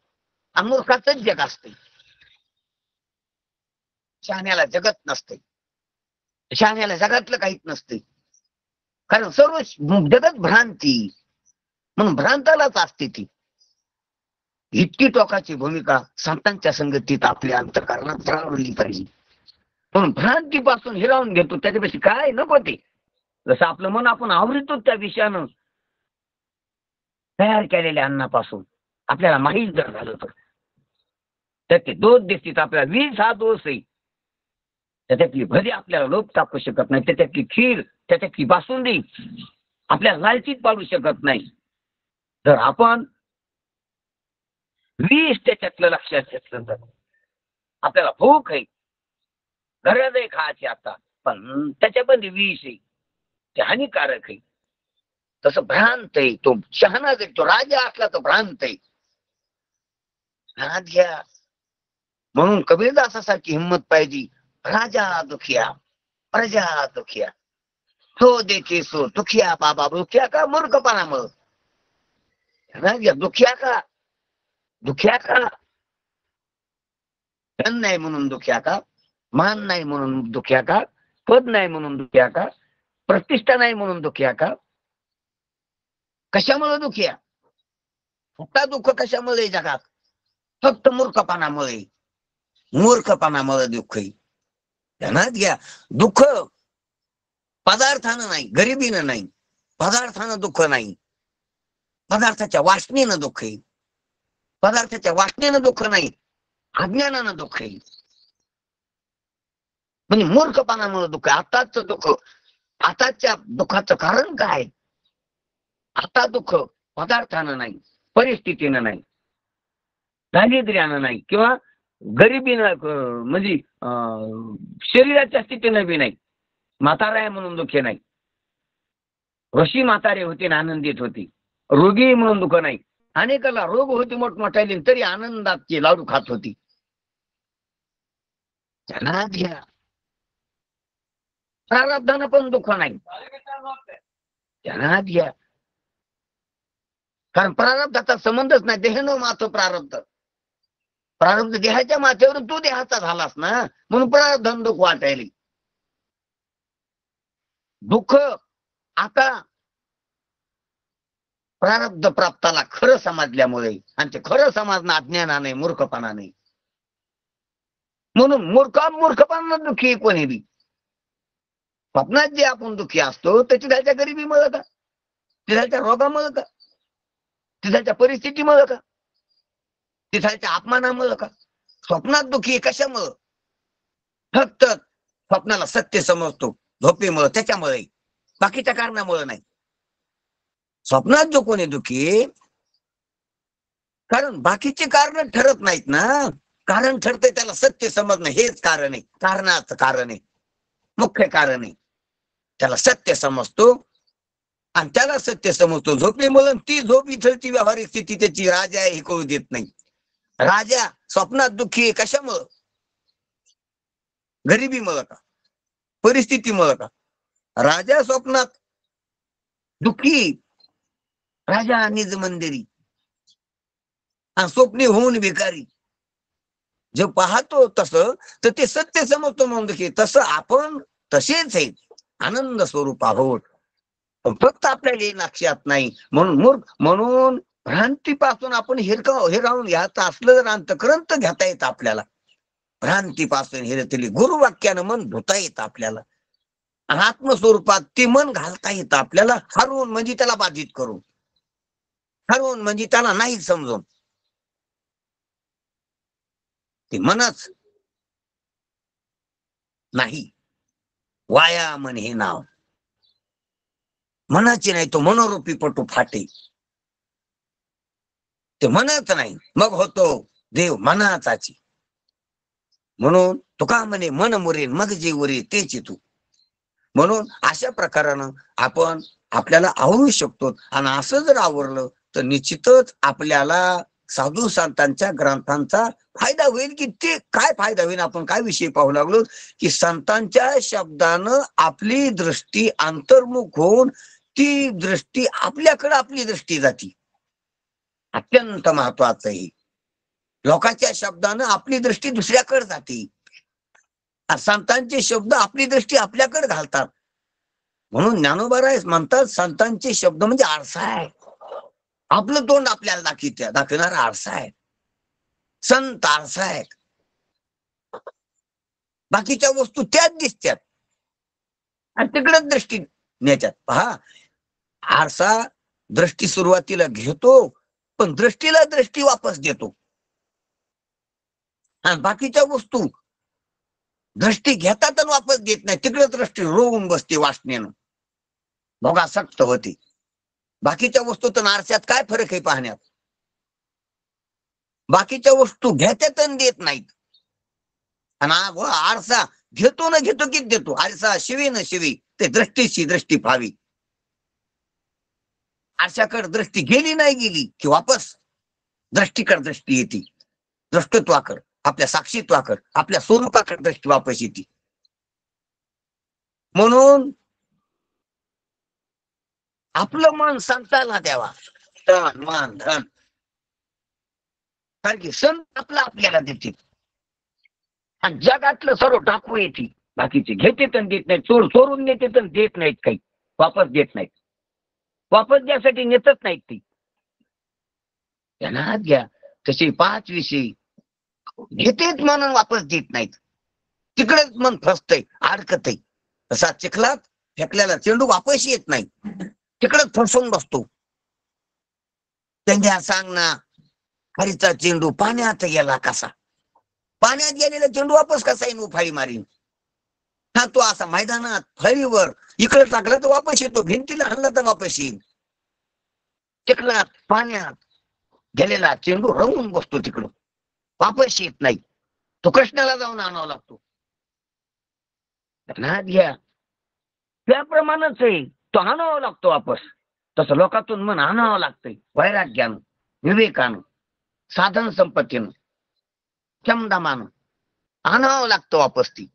आणि मूर्खाचंच जग असते. शहाण्याला जगत नसते, शहाण्याला जगातलं काहीच नसते. कारण सर्व जगत भ्रांती, म्हणून भ्रांतालाच असते ती. इतकी टोकाची भूमिका संतांच्या संगतीत आपल्या अंतःकरणात रावली पाहिजे. म्हणून भ्रांतीपासून हिरावून घेतो, त्याच्यापेक्षा काय नको ते. जसं आपलं मन आपण आवरितो त्या विषयानं तयार केलेल्या अन्नापासून आपल्याला माहीत जर झालं तर त्याचे दोष दिसतील आपल्याला. वीज हा दोष आहे. त्याच्यातली भजी आपल्याला लोप टाकू शकत नाही, त्याच्यातली खीर, त्याच्यातली बासुंदी आपल्याला लालचीत पाडू शकत नाही. जर आपण विष त्याच्यातलं लक्षात घेतलं तर आपल्याला भूक आहे, गरज आहे खायची आता, पण त्याच्यामध्ये विष आहे, ते हानिकारक आहे. तसं भ्रांत आहे तो. शहाणा आहे तो, राजा असला तर भ्रांत आहे. ध्यानात घ्या. म्हणून कबीरदासासारखी हिंमत पाहिजे. राजा दुखिया प्रजा दुखिया, तो देखे सो दुखिया. बाबा दुखिया का मूर्खपणामुळं. दुखिया का, दुखिया का धन नाही म्हणून दुखिया का, मान नाही म्हणून दुखिया का, पद नाही म्हणून दुखिया का, प्रतिष्ठा नाही म्हणून दुखिया का. कशामुळे दुखिया. फक्त दुःख कशामुळे जगात, फक्त मूर्खपणामुळे. मूर्खपणामुळे दुःख आहे. ध्यानात घ्या. दुःख पदार्थानं नाही, गरिबीनं नाही, पदार्थानं दुःख नाही, पदार्थाच्या वासनेनं दुःख आहे. पदार्थाच्या वासनेनं दुःख नाही, अज्ञानानं दुःख आहे. म्हणजे मूर्खपणामुळे दुःख. आताच दुःख, आताच्या दुःखाचं कारण काय. आता दुःख पदार्थानं नाही, परिस्थितीनं नाही, दारिद्र्यानं नाही, किंवा गरिबीनं म्हणजे शरीराच्या स्थितीनं बी नाही. म्हातारा आहे म्हणून दुःखी नाही. ऋषी म्हातारे होते आणि आनंदित होते. रोगी म्हणून दुःख नाही. अनेकाला रोग होते मोठमोठ्याले तरी आनंदाचे लाडू खात होती. त्यांना घ्या. प्रारब्धानं पण दुःख नाही. त्यांना घ्या. कारण प्रारब्धाचा संबंधच नाही. देहनो मात्र प्रारब्ध. प्रारब्ध देहाच्या माथ्यावरून तू देहाचा झालास ना, म्हणून प्रारब्धानं दुःख वाटायला. दुःख आता प्रारब्ध प्राप्ताला खरं समजल्यामुळे, आणि ते खरं समजणं अज्ञानाने, मूर्खपणाने. म्हणून मूर्खपणानं दुःखी कोणी बी. स्वप्नात जे आपण दुःखी असतो त्याची त्याच्या गरिबीमुळे का, तिथालच्या रोगामुळे का, तिथालच्या परिस्थितीमुळे का, तिथालच्या अपमानामुळे का. स्वप्नात दुःखी कशामुळं? फक्त स्वप्नाला सत्य समजतो झोपेमुळे, त्याच्यामुळे, बाकीच्या कारणामुळे नाही. स्वप्नात जो कोणी दुःखी, कारण बाकीचे कारण ठरत नाहीत ना. कारण ठरते त्याला सत्य समजणं, हेच कारण आहे. कारणाचं कारण आहे, मुख्य कारण आहे. त्याला सत्य समजतो आणि त्याला सत्य समजतो झोपेमुळे. ती झोप इथलची व्यावहारिक स्थिती त्याची राजा आहे हे कळू देत नाही. राजा स्वप्नात दुःखी आहे कशामुळं? गरिबीमुळे का, परिस्थितीमुळे का? राजा स्वप्नात दुःखी, राजा निज मंदिरी आणि स्वप्ने होऊन भिकारी. जे पाहतो तसं तर ते सत्य समजतो म्हणून दुःखी. तसं आपण तसेच आहे, आनंद स्वरूप आहोत, फक्त आपल्याला लक्षात नाही. म्हणून भ्रांतीपासून आपण हिरावून घ्यायचं असलं तर अंतःकरण घेता येतं आपल्याला. भ्रांतीपासून हिरतली गुरुवाक्यानं मन धुता येतं आपल्याला. आणि आत्मस्वरूपात ते मन घालता येतं आपल्याला. हरवून म्हणजे त्याला बाधित करून, हरवून म्हणजे त्याला नाही समजून. ते मनच नाही. वाया मन हे नाव मनाचे नाही, तो मनोरूपी पटू फाटे. ते मनच नाही, मग होतो देव मनाचाची. म्हणून तुका म्हणे मन मुरे मग जे उरे तेच तू. म्हणून अशा प्रकारानं आपण आपल्याला आवरू शकतो. आणि असं जर आवरलं तर निश्चितच आपल्याला साधू संतांच्या ग्रंथांचा फायदा होईल. की ते काय फायदा होईल, आपण काय विषय पाहू लागलो की संतांच्या शब्दानं आपली दृष्टी अंतर्मुख होऊन ती दृष्टी आपल्याकडे, आपली दृष्टी जाती. अत्यंत महत्वाचं आहे. लोकांच्या शब्दानं आपली दृष्टी दुसऱ्याकडे जाते, संतांचे शब्द आपली दृष्टी आपल्याकडे घालतात. म्हणून ज्ञानोबा म्हणतात संतांचे शब्द म्हणजे आरसा आहे. आपलं तोंड आपल्याला दाखवणारा आरसा आहे. संत आरसा आहे. बाकीच्या वस्तू त्याच दिसतात आणि तिकडेच दृष्टी नेतात. पहा, आरसा दृष्टी सुरुवातीला घेतो पण दृष्टीला दृष्टी वापस देतो. आणि बाकीच्या वस्तू दृष्टी घेतात आणि वापस देत नाही, तिकडे दृष्टी रोवून बसते वासनेनं, भोगासक्त होते. बाकीच्या वस्तू तर आरशात काय फरक आहे पाहण्यात? बाकीच्या वस्तू घेतात आणि देत नाहीत. आणि आरसा घेतो ना घेतो की देतो. आरसा शिवी न शिवी ते दृष्टीची दृष्टी पाहावी. आरशाकडे दृष्टी गेली नाही गेली की वापस दृष्टीकडे दृष्टी येते. दृष्टत्वाकडे, आपल्या साक्षीत्वाकडे, आपल्या स्वरूपाकडे दृष्टी वापस येते. म्हणून आपलं मन संतांना द्यावा, तन मन धन. कारण की संत आपला आपल्याला देतील आणि जगातलं सर्व टाकू येते. बाकीचे घेते तर देत नाहीत, चोरून नेते तर देत नाहीत, काही वापस देत नाहीत. वापस द्यासाठी नेतच नाहीत ती. त्यांना घ्या तसे 5 विषय घेतेच म्हणून वापस देत नाहीत. तिकडेच मन फसतय, अडकतय. तसा चिखलात फेकलेला चेंडू वापस येत नाही, तिकडेच फसून बसतो. त्यांच्या सांग ना, हरीचा चेंडू पाण्यात गेला कसा? पाण्यात गेलेला चेंडू वापस कसा येईन उफाळी मारीन? हा, तो असा मैदानात फळीवर इकडे टाकला तर वापस येतो, भिंतीला हल्ला तर वापस येईल. चिखलात पाण्यात गेलेला चेंडू रंगून बसतो तिकडं, वापस येत नाही. तो कृष्णाला जाऊन आणावा लागतो. ध्यानात घ्या, त्याप्रमाणेच आहे, तो आणावा लागतो वापस. तसं लोकातून मन आणावं लागतंय, वैराग्यानं, विवेकानं, साधन संपत्तीनं, क्षमदामानं आणावं लागतं वापस ती.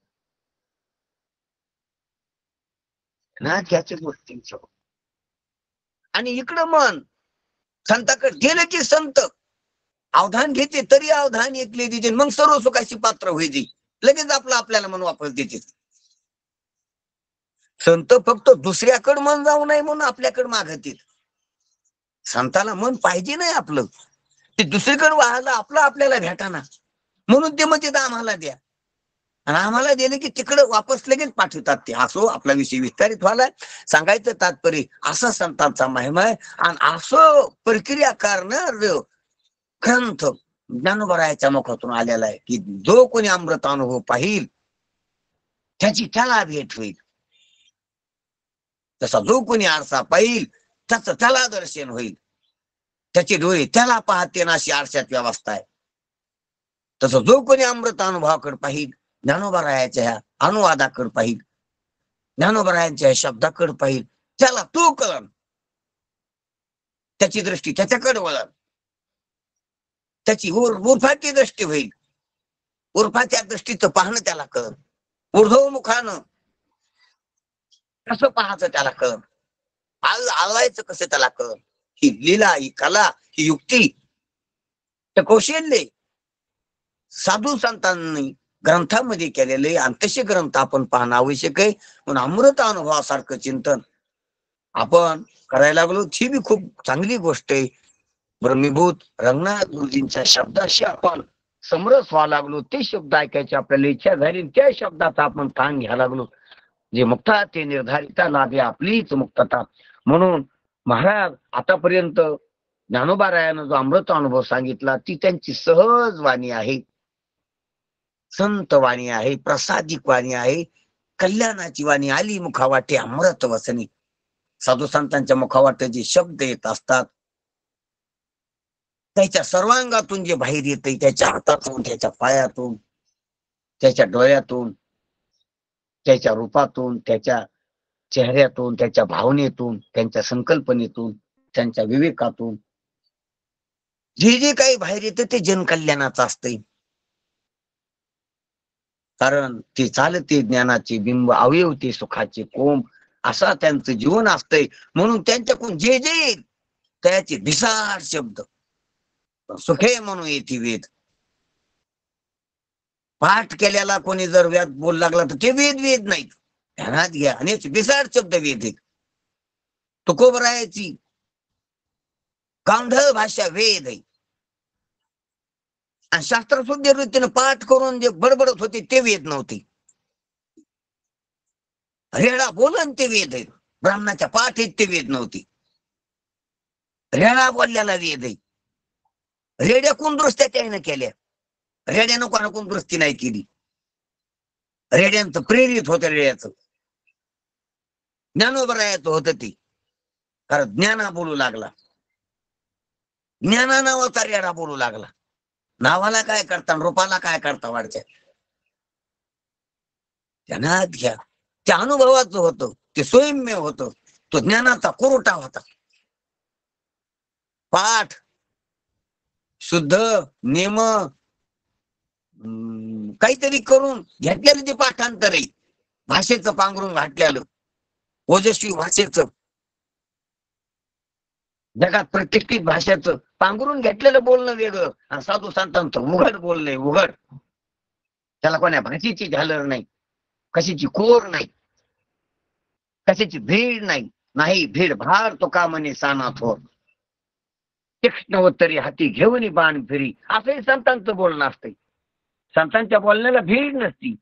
घ्याच्या गोष्टींचं. आणि इकडं मन संताकडे गेलं की संत अवधान घेते, तरी अवधान ऐकले देते, मग सर्व सुखाची पात्र होईल. लगेच आपल्याला मन वापस देते. संत फक्त दुसऱ्याकडे मन जाऊ नये म्हणून आपल्याकडे मागतील. संताला मन पाहिजे नाही आपलं, ते दुसरीकडे वाहलं आपलं आपल्याला भेटाना, म्हणून ते म्हणते आम्हाला द्या. आणि आम्हाला दिले की तिकडे वापस लगेच पाठवतात ते. असो आपला विषय विस्तारित व्हायला, सांगायचं तात्पर्य असा संतांचा महिमा आहे. आणि असं प्रक्रिया करणार ग्रंथ ज्ञानोबरायाच्या मुखातून आलेला आहे की जो कोणी अमृत अनुभव पाहिल त्याची त्याला भेट होईल. तसा जो कोणी आरसा पाहिल त्याचं त्याला दर्शन होईल. त्याचे डोळे त्याला पाहते ना, अशी आरशात व्यवस्था आहे. तसं जो कोणी अमृत अनुभवाकडे पाहिल, ज्ञानोबरायाच्या ह्या अनुवादाकडे पाहिल, ज्ञानोबरायांच्या शब्दाकडे पाहिल, त्याला तो कळण, त्याची दृष्टी त्याच्याकडे वळण, त्याची उर्फाची दृष्टी होईल. उर्फाच्या दृष्टीचं पाहणं त्याला कळण, ऊर्ध्वमुखानं कसं पाहायचं त्याला कळण, आलायचं कसं त्याला कळण. ही लीला, ही कला, ही युक्ती, ते कौशल्य साधू संतांनी ग्रंथामध्ये केलेले. आणि तसे ग्रंथ आपण पाहणं आवश्यक आहे. म्हणून अमृत अनुभवासारखं चिंतन आपण करायला लागलो, ही बी खूप चांगली गोष्ट आहे. ब्रह्मीभूत रंगनाथ गुरुजींच्या शब्दाशी आपण समरस व्हायला लागलो, ते शब्द ऐकायची आपल्याला इच्छा झाली, त्या शब्दाचा आपण ताण घ्यायला लागलो. जे मुक्ता ते निर्धारिता लाभे आपलीच मुक्तता. म्हणून महाराज आतापर्यंत ज्ञानोबारायानं जो अमृत अनुभव सांगितला ती त्यांची सहज वाणी आहे, संत वाणी आहे, प्रसादिक वाणी आहे, कल्याणाची वाणी. आली मुखावाटे अमृत वसनी. साधू संतांच्या मुखावाटे जे शब्द येत असतात त्याच्या सर्वांगातून जे बाहेर येते, त्याच्या हातातून, त्याच्या पायातून, त्याच्या डोळ्यातून, त्याच्या रूपातून, त्याच्या चेहऱ्यातून, त्याच्या भावनेतून, त्यांच्या संकल्पनेतून, त्यांच्या विवेकातून जे जे काही बाहेर येतं ते जनकल्याणाचं असतंय. कारण ते चालते ज्ञानाचे बिंब, अवयव ते सुखाचे कोंब, असा त्यांचं जीवन असतंय. म्हणून त्यांच्याकडून जे जे येईल त्याचे भिसाड शब्द सुखे म्हणून येते वेद. पाठ केल्याला कोणी जर वेद बोल लागला तर ते वेद नाहीत, ध्यानात घ्या. आणि भिसाड शब्द वेद आहेत. तुकोबरायाची गांधळ भाषा वेद आहे. आणि शास्त्रशुद्ध रीतीने पाठ करून जे बडबडत होते ते वेद नव्हते. रेडा बोलन ते वेद आहे. ब्राह्मणाच्या पाठ आहेत ते वेद नव्हते. रेडा बोलल्याला वेद आहे. रेड्या कोण दृष्ट्या त्याने केल्या, रेड्यानं कोणाकोण दृष्टी नाही केली. रेड्यांचं प्रेरित होतं, रेड्याचं ज्ञानोबरायाचं होतं ते. कारण ज्ञाना बोलू लागला, ज्ञाना नावाचा रेडा बोलू लागला. नावाला काय करता, रूपाला काय करता वाढच्या. ध्यानात घ्या, त्या अनुभवाचं होतं, ते स्वयंमेव होतं, तो ज्ञानाचा कोरटा होता. पाठ शुद्ध नेम काहीतरी करून घेतलेलं जे पाठांतर आहे, भाषेचं पांघरून घातलेलं, ओजस्वी भाषेचं, जगात प्रतिष्ठित भाषेचं पांघरून घेतलेलं बोलणं वेगळं, आणि साधू संतांचं उघड बोलणं उघड. त्याला कोण्या भाषेची झालर नाही, कशाची कोर नाही, कशाची भीड नाही. नाही भीड भार तो का म्हणे सानात हो, तीक्ष्णवत्तरी हाती घेऊन बाण फिरी, असंही संतांचं बोलणं असतंय. संतांच्या बोलण्याला भीड नसती.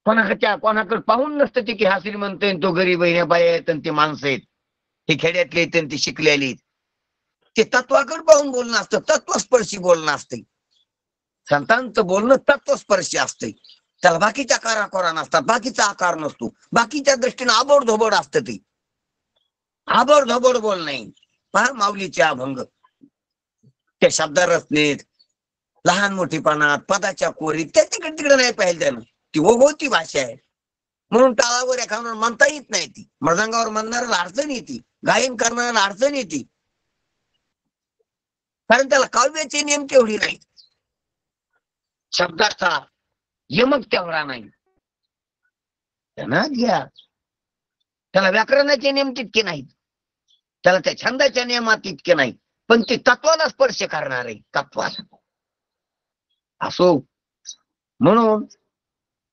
कोणाकडे पाहून नसतं ते की हा श्रीमंत आहे, तो गरीब आहे, बाया आहेत आणि ते माणसं आहेत, हे खेड्यातले आहेत आणि ते शिकलेले. ते तत्वाकडे पाहून बोलणं असतं, तत्वस्पर्शी बोलणं असतंय. संतांचं बोलणं तत्वस्पर्शी असतंय. त्याला बाकीच्या काराकोरा नसतात, बाकीचा आकार नसतो, बाकीच्या दृष्टीने आबडधोबड असतं. ते आबडधोबड बोल नाही. पहा माऊलीचे अभंग, त्या शब्द रचनेत, लहान मोठीपणात, पदाच्या कोरीत, त्या तिकडे तिकडे नाही पाहिजे त्यानं. ती ओघवती भाषा आहे. म्हणून टाळावर एखाद्यावर म्हणता येत नाही ती, मृदंगावर म्हणणाऱ्याला अडचण येते, गायन करणाऱ्याला अडचण येते, कारण त्याला काव्याचे नियम तेवढी नाही, शब्दाचा यमक तेवढा नाही. त्यांना घ्या, त्याला व्याकरणाचे नियम तितके नाहीत, त्याला त्या छंदाच्या नियमात तितके नाही, पण ते तत्वाला स्पर्श करणार आहे, तत्वाला. असो, म्हणून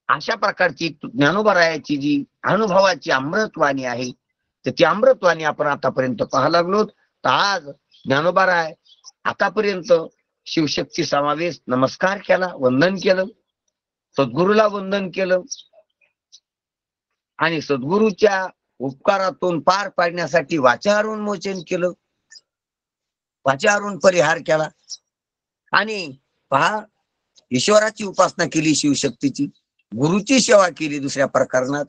अशा प्रकारची ज्ञानोबरायाची जी अनुभवाची अमृतवाणी आहे, तर ती अमृतवाणी आपण आतापर्यंत पाहायला लागलो. तर आज ज्ञानोबराय आतापर्यंत शिवशक्ती समावेश नमस्कार केला, वंदन केलं, सद्गुरूला वंदन केलं आणि सद्गुरूच्या उपकारातून पार पाडण्यासाठी वाचारोन्मोचन केलं, वाचारून परिहार केला आणि पहा ईश्वराची उपासना केली, शिवशक्तीची, गुरुची सेवा केली दुसऱ्या प्रकरणात,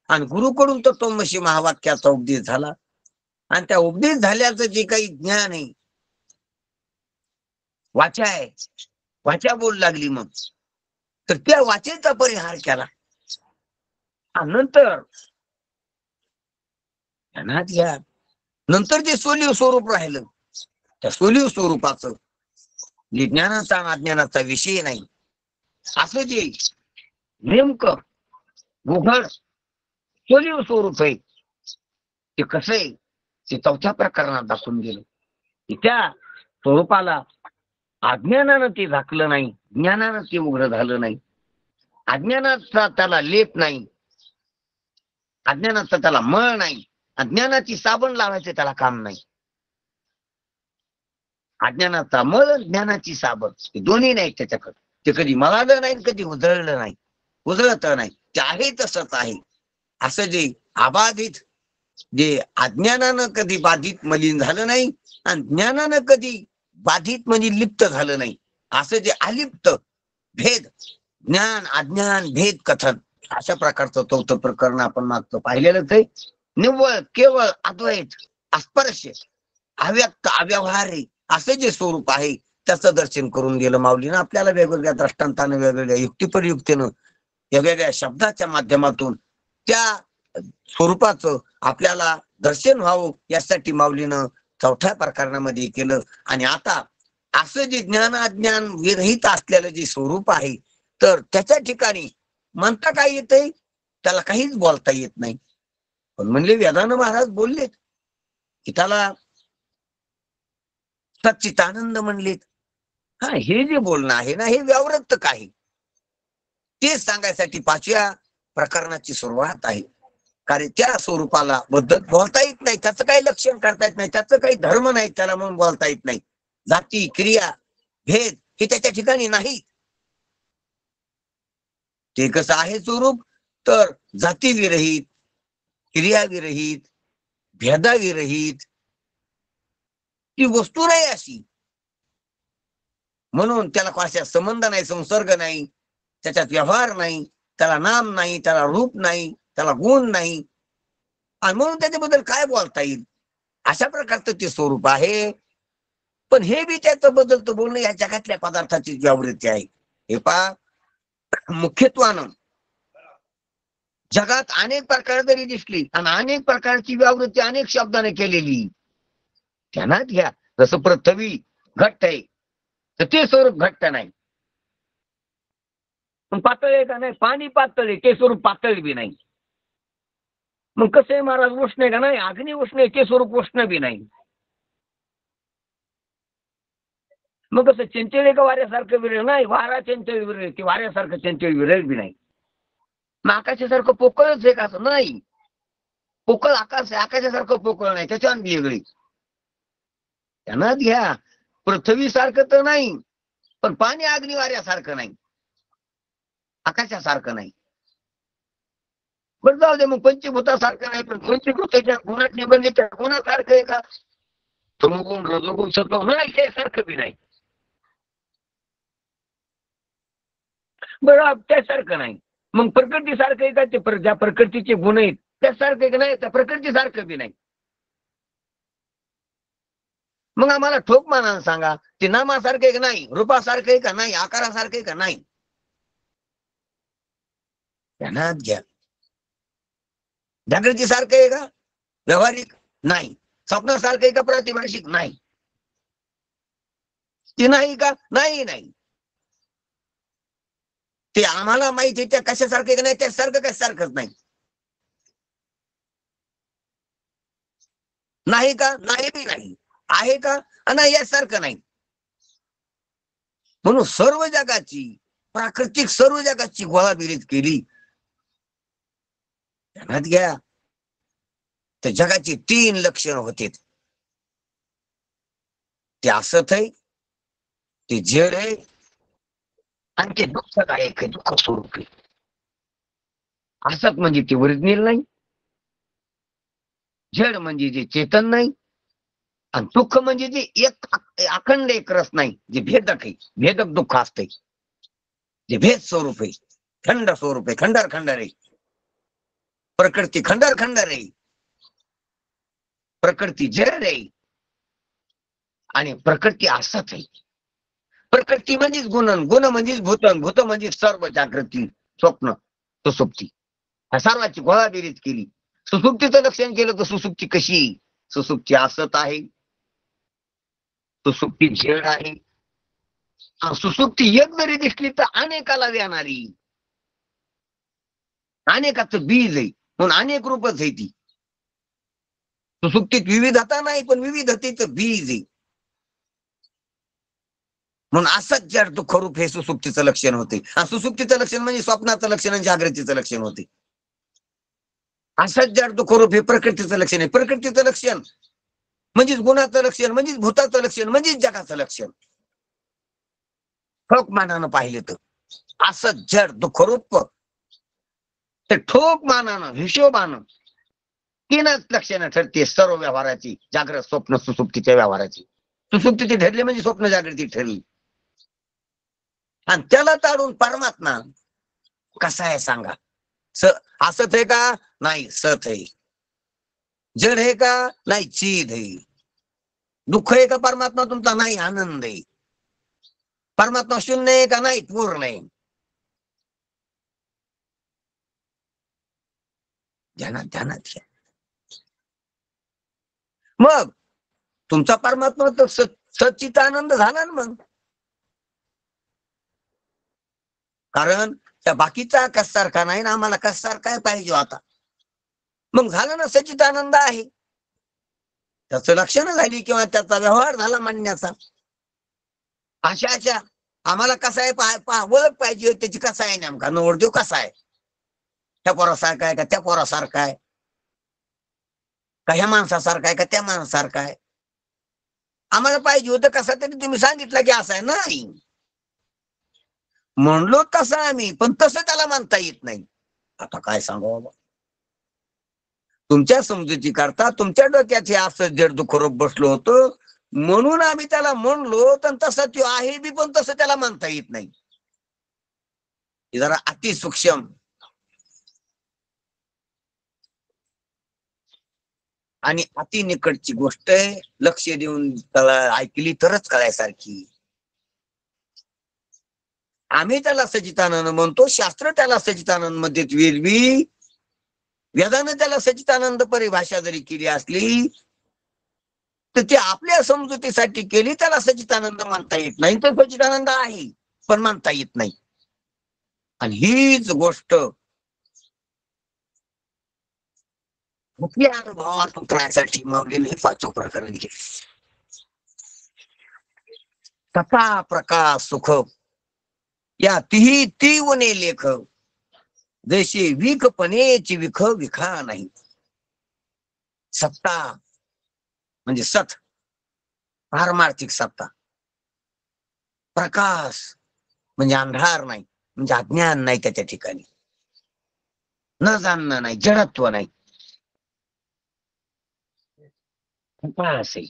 आणि गुरुकडून तर तोमसी महावाक्याचा उपदेश झाला. आणि त्या उपदेश झाल्याचं जे काही ज्ञान आहे, वाचा आहे, वाचा बोल लागली, मग तर त्या वाचेचा परिहार केला. नंतर घ्या, नंतर जे सोलीव स्वरूप राहिलं, त्या सोलीव स्वरूपाचं जे ज्ञानाचा आणि अज्ञानाचा विषय नाही असं जे नेमकं उघड सोलीव स्वरूप आहे, ते कसं आहे ते चौथ्या प्रकरणात दाखवून गेलं. त्या स्वरूपाला अज्ञानानं ते झाकलं नाही, ज्ञानानं ते उघड झालं नाही. अज्ञानाचा त्याला लेप नाही, अज्ञानाचा त्याला मळ नाही, अज्ञानाची साबण लावायचे त्याला काम नाही. अज्ञानाचा मळ, ज्ञानाची साबण, हे दोन्ही नाही त्याच्याकडे. ते कधी मळालं नाही, कधी उधळलं नाही, उधळत नाही, ते आहे तसंच आहे. असं जे अबाधित, जे अज्ञानानं कधी बाधित मलिन झालं नाही आणि ज्ञानानं कधी बाधित म्हणजे लिप्त झालं नाही, असं जे अलिप्त भेद, ज्ञान अज्ञान भेद कथन, अशा प्रकारचं चौथं प्रकरण आपण मागचं पाहिलेलंच आहे. निव्वळ केवळ अद्वैत, अस्पर्श, अव्यक्त, अव्यवहारी असं जे स्वरूप आहे त्याचं दर्शन करून गेलं माऊलीनं आपल्याला. वेगवेगळ्या दृष्टांतानं, वेगवेगळ्या युक्तिप्रयुक्तीनं, वेगवेगळ्या शब्दाच्या माध्यमातून त्या स्वरूपाचं आपल्याला दर्शन व्हावं यासाठी माऊलीनं चौथ्या प्रकरणामध्ये केलं. आणि आता असं जे ज्ञान अज्ञान विरहित असलेलं जे स्वरूप आहे, तर त्याच्या ठिकाणी म्हणता काय येतंय, त्याला काहीच बोलता येत नाही. पण म्हणले वेदांत महाराज बोललेत की त्याला सच्चिदानंद म्हणलेत. हा, हे जे बोलणं आहे ना, हे व्यावृत्त काही ते सांगायसाठी पाचव्या प्रकरणाची सुरुवात आहे. कारण त्या स्वरूपाला बद्दल बोलता येत नाही, त्याचं काही लक्षण करता येत नाही, त्याचं काही धर्म नाही, त्याला म्हणून बोलता येत नाही. जाती, क्रिया, भेद हे त्याच्या ठिकाणी नाही. ते कसं आहे स्वरूप, तर जातीविरहित, क्रियाविरहित, भेदाविरहित ती वस्तू नाही अशी. म्हणून त्याला कशा संबंध नाही, संसर्ग नाही, त्याच्यात व्यवहार नाही, त्याला नाम नाही, त्याला रूप नाही, त्याला गुण नाही, आणि म्हणून त्याच्याबद्दल काय बोलता येईल, अशा प्रकारचं ते स्वरूप आहे. पण हे बी त्याचं बद्दल बोलणं या जगातल्या पदार्थाची व्यावृत्ती आहे. हे पहा, मुख्यत्वानं जगात अनेक प्रकार जरी दिसली आणि अनेक प्रकारची व्यावृत्ती अनेक शब्दाने केलेली, ध्यानात घ्या. जसं पृथ्वी घट्ट आहे तर ते स्वरूप घट्ट नाही. पातळ आहे का नाही, पाणी पातळ आहे, ते स्वरूप पातळ बी नाही. मग कसं आहे महाराज, उष्ण आहे का नाही, अग्नी उष्ण आहे, ते स्वरूप उष्ण बी नाही. मग कसं चंचल आहे का वाऱ्यासारखं विरळ नाही, वारा चंचल विरळ की वाऱ्यासारखं चंचल विरळ बी नाही. मग आकाशासारखं पोकळच आहे का, असं नाही. पोकळ आकाश आहे, आकाशासारखं पोकळ नाही, त्याच्यावर वेगळी. त्यांना घ्या, पृथ्वीसारखं तर नाही, पण पाणी अग्नी वाऱ्यासारखं नाही, आकाशासारखं नाही. बरं जाऊ दे, मग पंचभूतासारखं नाही, पण पंचभूताच्या गुणात निबंधित त्या गुणासारखं आहे का, तमोगुण रजोगुण सत्वगुण नाही, त्यासारखं बी नाही. बरं त्यासारखं नाही. मग प्रकृतीसारखं आहे का, ते ज्या प्रकृतीचे गुण आहेत त्यासारखं नाही, त्या प्रकृतीसारखं बी नाही. मग आम्हाला ठोक मानानं सांगा, ते नामासारखं आहे का नाही, रूपासारखं आहे का नाही, आकारासारखं आहे का नाही, ध्यानात घ्या. जागृती सारखं आहे का व्यवहारिक, नाही. स्वप्नासारखं आहे का प्रातिभाषिक, नाही. ते नाही का, नाही नाही. ते आम्हाला माहिती आहे त्या कशासारखं आहे का नाही, त्यासारखं कशासारखंच नाही. नाही का, नाही बी नाही. आहे का, नाही यासारखं नाही. म्हणून सर्व जगाची, प्राकृतिक सर्व जगाची गोळाबेरीज केली. ध्यानात घ्या, तर जगाची 3 लक्षण होते. ते असत आहे, ते जड आहे, आणि ते दुःखदायक आहे, दुःख स्वरूप आहे. असत म्हणजे ते ओरिजिनल नाही, जड म्हणजे जे चेतन नाही, आणि दुःख म्हणजे जे एक अखंड एक रस नाही, जे भेदक आहे, भेदक दुःख असते, जे भेद स्वरूप आहे, खंड स्वरूप आहे, खंडर खंडर आहे. प्रकृती खंडर खंडर आहे, प्रकृती जड आहे, आणि प्रकृती असत आहे. प्रकृती म्हणजेच गुणन, गुण म्हणजेच भूतन, भूत म्हणजे सर्व जागृती, स्वप्न, सुसुप्ती, ह्या सर्वांची गोळाबेरीज केली. सुसुप्तीचं लक्षण केलं तर सुसुप्ती कशी, सुसुप्ती असत आहे, सुसुप्ती जड आहे. सुसुप्ती एक जरी दिसली तर अनेकाला देणारी, अनेकाचं बीज आहे, म्हणून अनेक रूपच आहे ती. सुसुप्तीत विविधता नाही, पण विविधतेचं बीज आहे. म्हणून असंच जड दुःख रूप हे सुसुप्तीचं लक्षण होते. आणि सुसुप्तीचं लक्षण म्हणजे स्वप्नाचं लक्षण आणि जागृतीचं लक्षण होते. असंच जड दुःख रूप हे प्रकृतीचं लक्षण आहे. प्रकृतीचं लक्षण म्हणजेच गुणाचं लक्षण, म्हणजेच भूताचं लक्षण, म्हणजेच जगाचं लक्षण. ठोक मानानं पाहिले तर असं जड दुःख रूप, ते ठोक मानानं हिशोबानं 3च लक्षणं ठरते सर्व व्यवहाराची, जागृत स्वप्न सुसुप्तीच्या व्यवहाराची. सुसुप्तीची ठरली म्हणजे स्वप्न जागृती ठरली. आणि त्याला ताडून परमात्मा कसा आहे सांगा. असत आहे का, नाही सत आहे. जड आहे का, नाही चीद आहे. दुःख आहे का परमात्मा तुमचा, नाही आनंद आहे. परमात्मा शून्य आहे का, नाही पूर्ण आहे. ध्यानात ध्यानात घ्या. मग तुमचा परमात्मा तर सच्चित आनंद झाला ना. मग कारण त्या बाकीचा कसारखा नाही ना, आम्हाला कसारखा पाहिजे आता. मग झालं ना, सच्चित आनंद आहे. त्याचं लक्षण झाली किंवा त्याचा व्यवहार झाला मांडण्याचा. अशा आम्हाला कसा आहे ओळख पाहिजे त्याची. कसा आहे नेमका नवरदेव, कसा आहे, त्या पोरासारखा आहे का त्या पोरासारखा आहे, का ह्या माणसासारखा आहे का त्या माणसासारखा आहे. आम्हाला पाहिजे होतं कसा, तरी तुम्ही सांगितलं की असा आहे. नाही म्हणलो तसं आम्ही, पण तसं त्याला मानता येत नाही. आता काय सांगू बाबा, तुमच्या समजुती करता तुमच्या डोक्यात हे असं जड दुःख रूप बसलो होतो, म्हणून आम्ही त्याला म्हणलो. तर तसं तो आहे बी, पण तसं त्याला मानता येत नाही. जरा अतिसूक्ष्म आणि अति निकटची गोष्ट आहे. लक्ष देऊन त्याला ऐकली तरच कळायसारखी. आम्ही त्याला सच्चिदानंद म्हणतो, शास्त्र त्याला सच्चिदानंद मध्ये वेरवी, वेदानं त्याला सच्चिदानंद परिभाषा जरी केली असली तर ती आपल्या समजुतीसाठी केली. त्याला सच्चिदानंद मानता येत नाही. तर सच्चिदानंद आहे पण मानता येत नाही. आणि हीच गोष्ट कुठल्या अनुभवात उतरायसाठी मग हे 5वं प्रकरण घे. तथा प्रकाश सुख या तिही तीवने लेख, जैसे विखपणेची विख विखा नाही. सत्ता म्हणजे सत, पारमार्थिक सत्ता. प्रकाश म्हणजे अंधार नाही, म्हणजे अज्ञान नाही त्याच्या ठिकाणी. न जाणणं नाही, जडत्व नाही. प्रकाश आहे,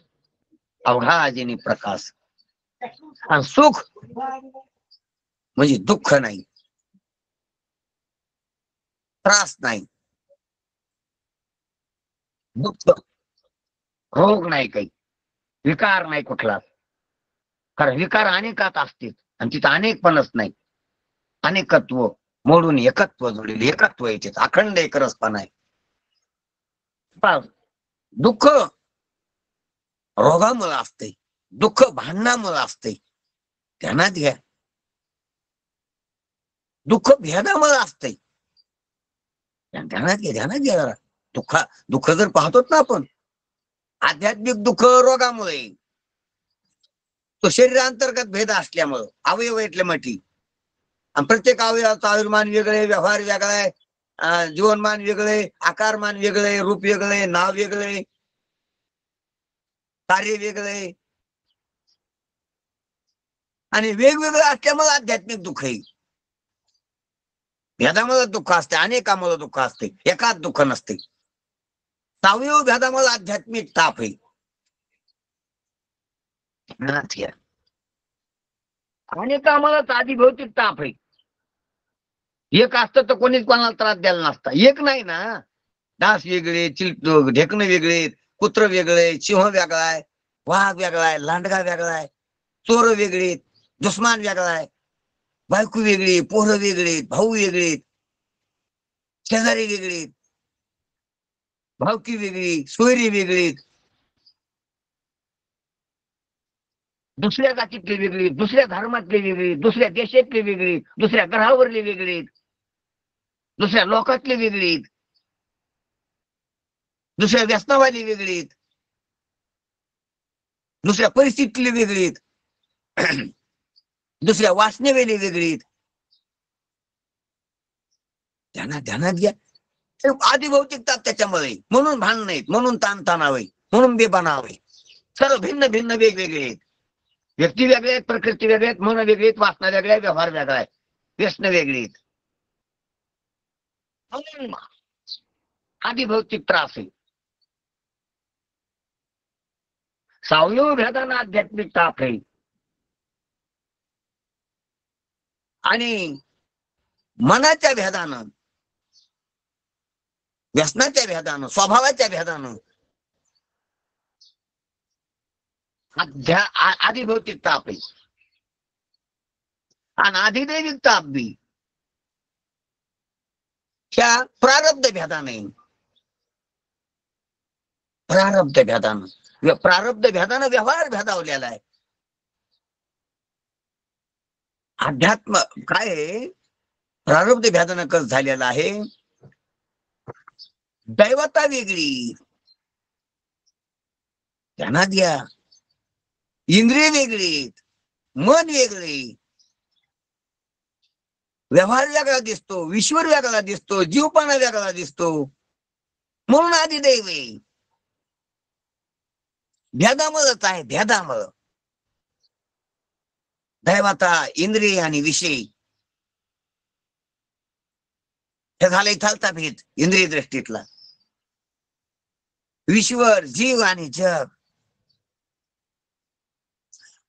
अवघाजिनी प्रकाश. आणि सुख म्हणजे दुःख नाही, त्रास नाही, दुःख रोग नाही काही. विकार नाही कुठलाच. कारण विकार अनेकात असतील आणि तिथं अनेकपणच नाही. अनेकत्व मोडून एकत्व जोडले, एकत्व याचे अखंड एकरसपणा आहे. दुःख रोगामुळे असते, दुःख भांडणामुळे असते, ध्यानात घ्या. दुःख भेदामुळे असते, ध्यानात घ्या, ध्यानात घ्या जरा. दुःख जर पाहतो ना आपण, आध्यात्मिक दुःख रोगामुळे, तो शरीरांतर्गत भेद असल्यामुळं, अवयव येतले मठी, आणि प्रत्येक अवयवाचं आयुर्मान वेगळे, व्यवहार वेगळे, जीवनमान वेगळे, आकारमान वेगळे, रूप वेगळे, नाव वेगळे, कार्य वेगळे, आणि वेगवेगळं असल्यामुळे आध्यात्मिक दुःख आहे. भेदामुळे दुःख असते, अनेकामुळे दुःख असते, एकाच दुःख नसते. सावयव भेदामुळे आध्यात्मिक ताप आहे. अनेकामुळे आधी भौतिक ताप आहे. एक असतं तर कोणीच कोणाला त्रास द्यायला नसता. एक नाही ना, डास वेगळे, ढेकणं वेगळे, कुत्र वेगळे, सिंह वेगळा आहे, वाघ वेगळा आहे, लांडगा वेगळा आहे, चोर वेगळे, दुश्मन वेगळा आहे, बायको वेगळी, पोरं वेगळी, भाऊ वेगळे, शेजारी वेगळे, भावकी वेगळी, सोयरी वेगळी, दुसऱ्या जातीतली वेगळी, दुसऱ्या धर्मातली वेगळी, दुसऱ्या देशातली वेगळी, दुसऱ्या ग्रहावरली वेगळी, दुसऱ्या लोकातली वेगळी, दुसऱ्या व्यसनावादी वेगळी, दुसऱ्या परिस्थितीतली वेगळी, दुसऱ्या वासनेवेली वेगळी. ध्यानात घ्या. आदिभौतिक ताप त्याच्यामुळे, म्हणून भांडण नाहीत, म्हणून ताणतणावे, म्हणून बेबनावे, सर्व भिन्न भिन्न वेगवेगळे आहेत. व्यक्ती वेगळे आहेत, प्रकृती वेगळे आहेत, मन वेगळे आहेत, वासना वेगळ्या, व्यवहार वेगळा आहे, व्यसन वेगळी आहेत. आदिभौतिक त्रास आहे. सावयव भेदानं आध्यात्मिक ताप आहे. आणि मनाच्या भेदानं, व्यसनाच्या भेदानं, स्वभावाच्या भेदानं आदिभौतिक ताप आहे. आणि अधिदैविक ताप बी ह्या प्रारब्ध भेदाने, प्रारब्ध भेदानं व्यवहार भेदावलेला आहे. अध्यात्म काय आहे? प्रारब्ध भेदानं कस झालेला आहे. दैवता वेगळी, ध्यानात घ्या, इंद्रिय वेगळी, मन वेगळे, व्यवहार वेगळा दिसतो, ईश्वर वेगळा दिसतो, जीवपणा वेगळा दिसतो, म्हणून अधिदैव आहे. भेदामुळंच आहे, भेदामुळं. दैवता, इंद्रिय आणि विषय हे झालं इथालचा भेद इंद्रिय दृष्टीतला. ईश्वर, जीव आणि जग,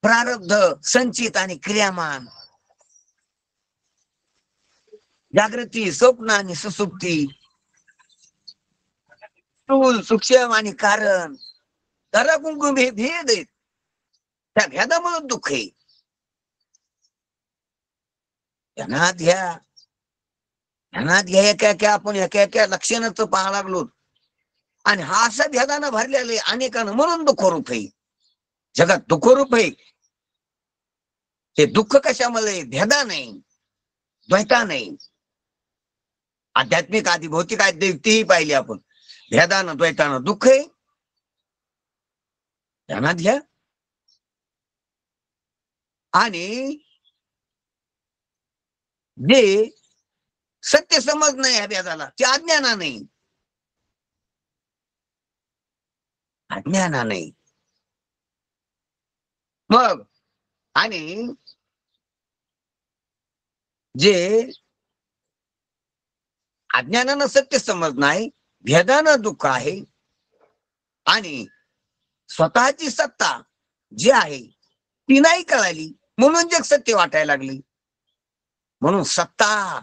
प्रारब्ध, संचित आणि क्रियामान, जागृती, स्वप्न आणि सुसुप्ती, स्थूल, सूक्ष्म आणि कारण, कुंकुम हे भेद आहेत. त्या भेदामुळे दुःख आहे. ध्यानात घ्या, ध्यानात घ्या. एका आपण एका लक्षणाचं पाहा लागलो. आणि हा असा भेदानं भरलेले अनेकानं, म्हणून दुःखरूप आहे. जगात दुःखरूप आहे. हे दुःख कशामुळे? भेदा नाही, द्वैता नाही. आध्यात्मिक आधी भौतिक आध्यात्मिकही पाहिली आपण. भेदानं द्वैतानं दुःख आहे. ध्यानात घ्या. आणि जे सत्य समज नाही ह्या भेदाला, ते अज्ञाना नाही, अज्ञाना नाही. मग आणि जे अज्ञानानं सत्य समज नाही, भेदानं दुःख आहे, आणि स्वतःची सत्ता जी आहे ती नाही कळाली, म्हणून जग सत्य वाटायला लागली. म्हणून सत्ता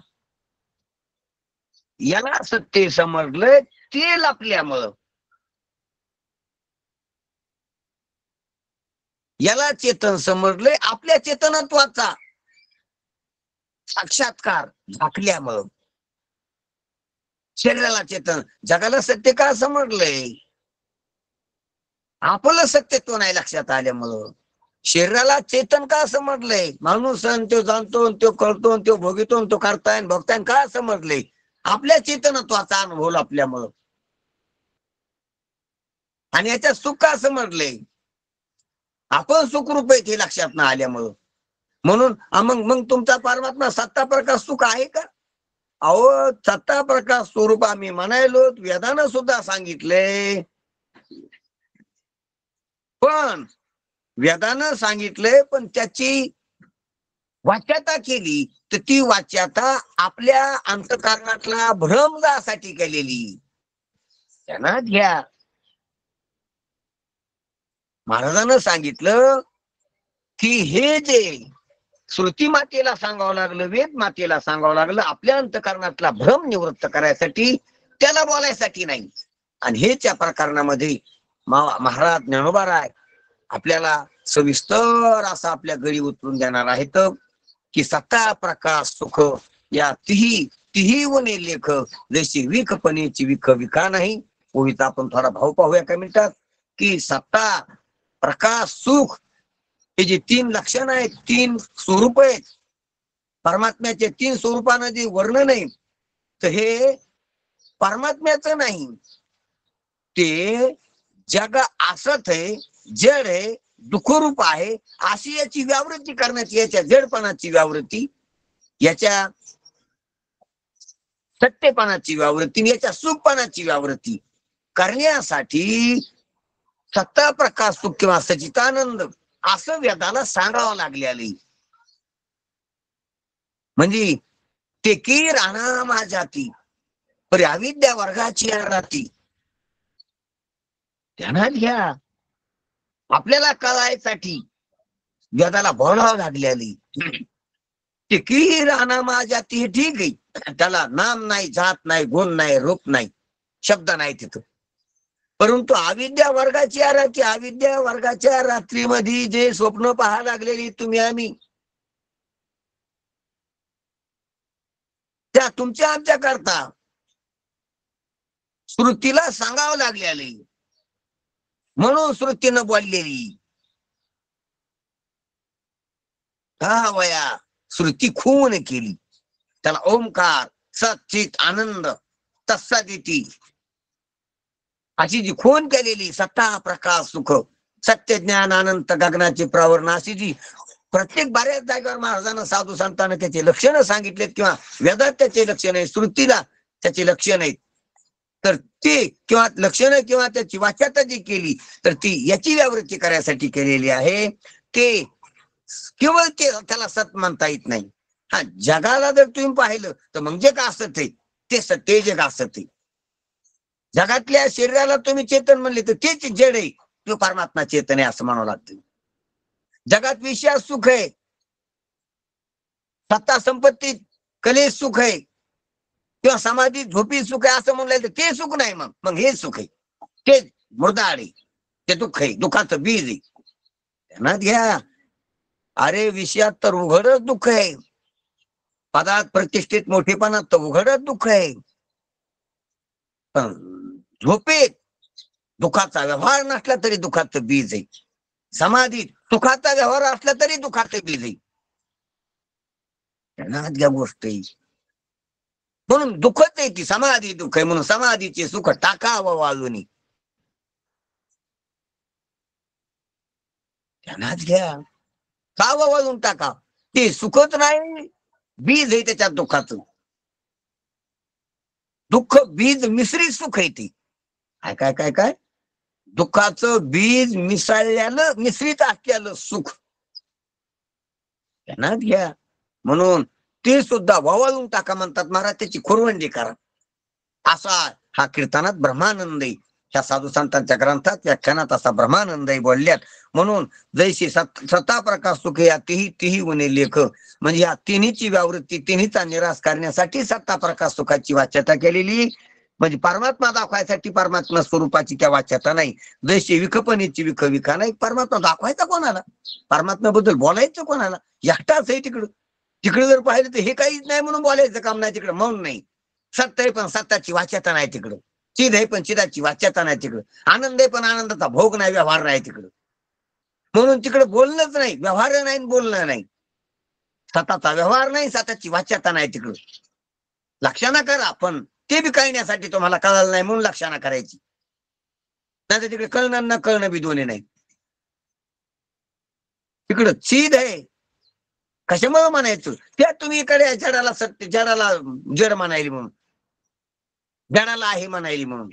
याला सत्य समजलं, ते लपल्यामुळं याला चेतन समजलंय आपल्या चेतनत्वाचा साक्षात्कार झाकल्यामुळं. शरीराला चेतन, जगाला सत्य का समजलंय? आपलं सत्यत्व नाही लक्षात आल्यामुळं. शरीराला चेतन का समजलंय? माणूस तो जाणतो, तो कळतो, तो भोगितो, तो करताय बघताय का समजलंय? आपल्या चेतनत्वाचा अनुभव आपल्यामुळं. आणि याच्यात सुख का समजलंय? आपण सुखरूप आहे हे लक्षात न आल्यामुळं. म्हणून मग तुमचा परमात्मा सत्ता प्रकाश सुख आहे का? अहो, सत्ता प्रकाश स्वरूप आम्ही म्हणायलो, वेदानं सुद्धा सांगितलंय. पण वेदानं सांगितलंय, पण त्याची वाच्यता केली तर ती वाच्यता आपल्या अंतःकरणातला भ्रम जासाठी केलेली. त्यांना घ्या. महाराजांना सांगितलं की हे जे श्रुती मातेला सांगावं लागलं, वेद मातेला सांगावं लागलं, आपल्या अंतःकरणातला भ्रम निवृत्त करायसाठी, त्याला बोलायसाठी नाही. आणि हेच्या प्रकरणामध्ये महाराज ज्ञानोबाराय आपल्याला सविस्तर असा आपल्या गळी उतरून देणार आहेत की सत्ता प्रकाश सुख या तिही वने लेख, जशी विखपणेची विका नाही. ओळीचा आपण थोडा भाव पाहूया का मिनिटात, की सत्ता प्रकाश सुख हे जे 3 लक्षण आहेत, 3 स्वरूप आहेत परमात्म्याचे, 3 स्वरूपानं जे वर्णन आहे, तर हे परमात्म्याचं नाही, ते जग असत आहे, जड आहे, दुःखरूप आहे, अशी याची व्यावृत्ती करण्याची, याच्या जडपणाची व्यावृत्ती, याच्या सत्यपणाची व्यावृत्ती, याच्या सुखपणाची व्यावृत्ती करण्यासाठी सत्ता प्रकाश सुख किंवा सचितानंद असं वेदाला सांगावं लागले. म्हणजे ते की राणा माझ्याती परी अविद्या वर्गाची राती. ध्यानात घ्या, आपल्याला कळायसाठी वेदाला बोलावं लागलेली. ते की राणा माझ्याती हे ठीक आहे, त्याला नाम नाही, जात नाही, गुण नाही, रूप नाही, शब्द नाही तिथं. परंतु अविद्या वर्गाची रात्री, अविद्या वर्गाच्या रात्रीमध्ये जे स्वप्न पाहायला लागलेली तुम्ही आम्ही, त्या तुमच्या आमच्या करता श्रुतीला सांगावं लागलेली, म्हणून श्रुतीनं बोललेली. हा वया श्रुती खून केली, त्याला ओंकार सच्चित आनंद तत्सदिती अशी जी खून केलेली सत्ता प्रकाश सुख सत्य ज्ञान अनंत गगनाची प्रावरण, अशी जी प्रत्येक बऱ्याच जागेवर महाराजांना साधू संतांना त्याचे लक्षणं सांगितलेत, किंवा वेदात त्याचे लक्षण आहे, श्रुतीला त्याचे लक्षण आहेत, तर ते किंवा लक्षणं किंवा त्याची वाच्यता जी केली, तर ती याची व्यावृत्ती करायसाठी केलेली आहे. ते केवळ त्याला सत म्हणता येत नाही. हा, जगाला जर तुम्ही पाहिलं तर मग जे का असत आहे ते सत्य, जग असत आहे. जगातल्या शरीराला तुम्ही चेतन म्हणले तर तेच जड आहे, तो परमात्मा चेतन आहे असं म्हणावं लागतं. जगात विषयात सुख आहे, सत्ता संपत्ती कलेश सुख आहे, किंवा समाधी झोपी सुख आहे असं म्हणलं तर ते सुख नाही. मग हे सुख आहे, ते मुर्दाड आहे, ते दुःख आहे, दुःखाचं बीज आहे. ध्यानात घ्या, अरे विषयात तर उघडच दुःख आहे, पदात प्रतिष्ठित मोठेपणात तर उघडच दुःख आहे, पण झोपेत दुःखाचा व्यवहार नसला तरी दुःखाचं बीज आहे, समाधीत सुखाचा व्यवहार असला तरी दुःखाचं बीज आहे. ध्यानात घ्या गोष्टी, म्हणून दुःखच आहे ती समाधी दुःख आहे, म्हणून समाधीचे सुख टाकावं वाळूनी. ध्यानात घ्या, का वाळून टाका, ते सुखच नाही, बीज आहे त्याच्यात दुःखाचं. दुःख बीज मिश्रित सुख आहे ती. काय काय काय दुःखाचं बीज मिसळल्यानं मिश्रित असलेलं सुख. ध्यानात घ्या, म्हणून ते सुद्धा वावळून टाका म्हणतात महाराज, त्याची खुरवंडी करा. असा हा कीर्तनात ब्रह्मानंद आहे, ह्या साधू संतांच्या ग्रंथात व्याख्यानात असा ब्रह्मानंद आहे बोलल्यात. म्हणून जैशी सत्ता प्रकाश सुख या तिही उणे लेख, म्हणजे या तिन्हीची व्यावृत्ती, तिन्हीचा निराश करण्यासाठी सत्ता प्रकाश सुखाची वाच्यता केलेली. म्हणजे परमात्मा दाखवायसाठी परमात्मा स्वरूपाची त्या वाच्यता नाही. जशी विखपणीची विखा नाही. परमात्मा दाखवायचा कोणाला? परमात्म्याबद्दल बोलायचं कोणाला? एकटाच आहे तिकडं. तिकडे जर पाहिलं तर हे काहीच नाही म्हणून बोलायचं काम नाही तिकडं. मौन नाही. सत्य आहे पण सत्याची वाच्यता नाही तिकडं. चिद आहे पण चिदाची वाच्यता नाही तिकडं. आनंद आहे पण आनंदाचा भोग नाही, व्यवहार नाही तिकडं. म्हणून तिकडे बोलणंच नाही, व्यवहार नाही, बोलणं नाही. स्वतःचा व्यवहार नाही, स्वतःची वाच्यता नाही तिकडं. लक्षाना करा, पण ते बी कळण्यासाठी तुम्हाला कळलं नाही म्हणून लक्षाना करायची. नाही तर तिकडे कळणं न कळणं बी दोन्ही नाही. तिकडं चिद आहे. कशामुळे म्हणायचं? त्या तुम्ही इकडे जडाला सत्य, जडाला जड म्हणायली म्हणून, जडाला आहे म्हणायली म्हणून.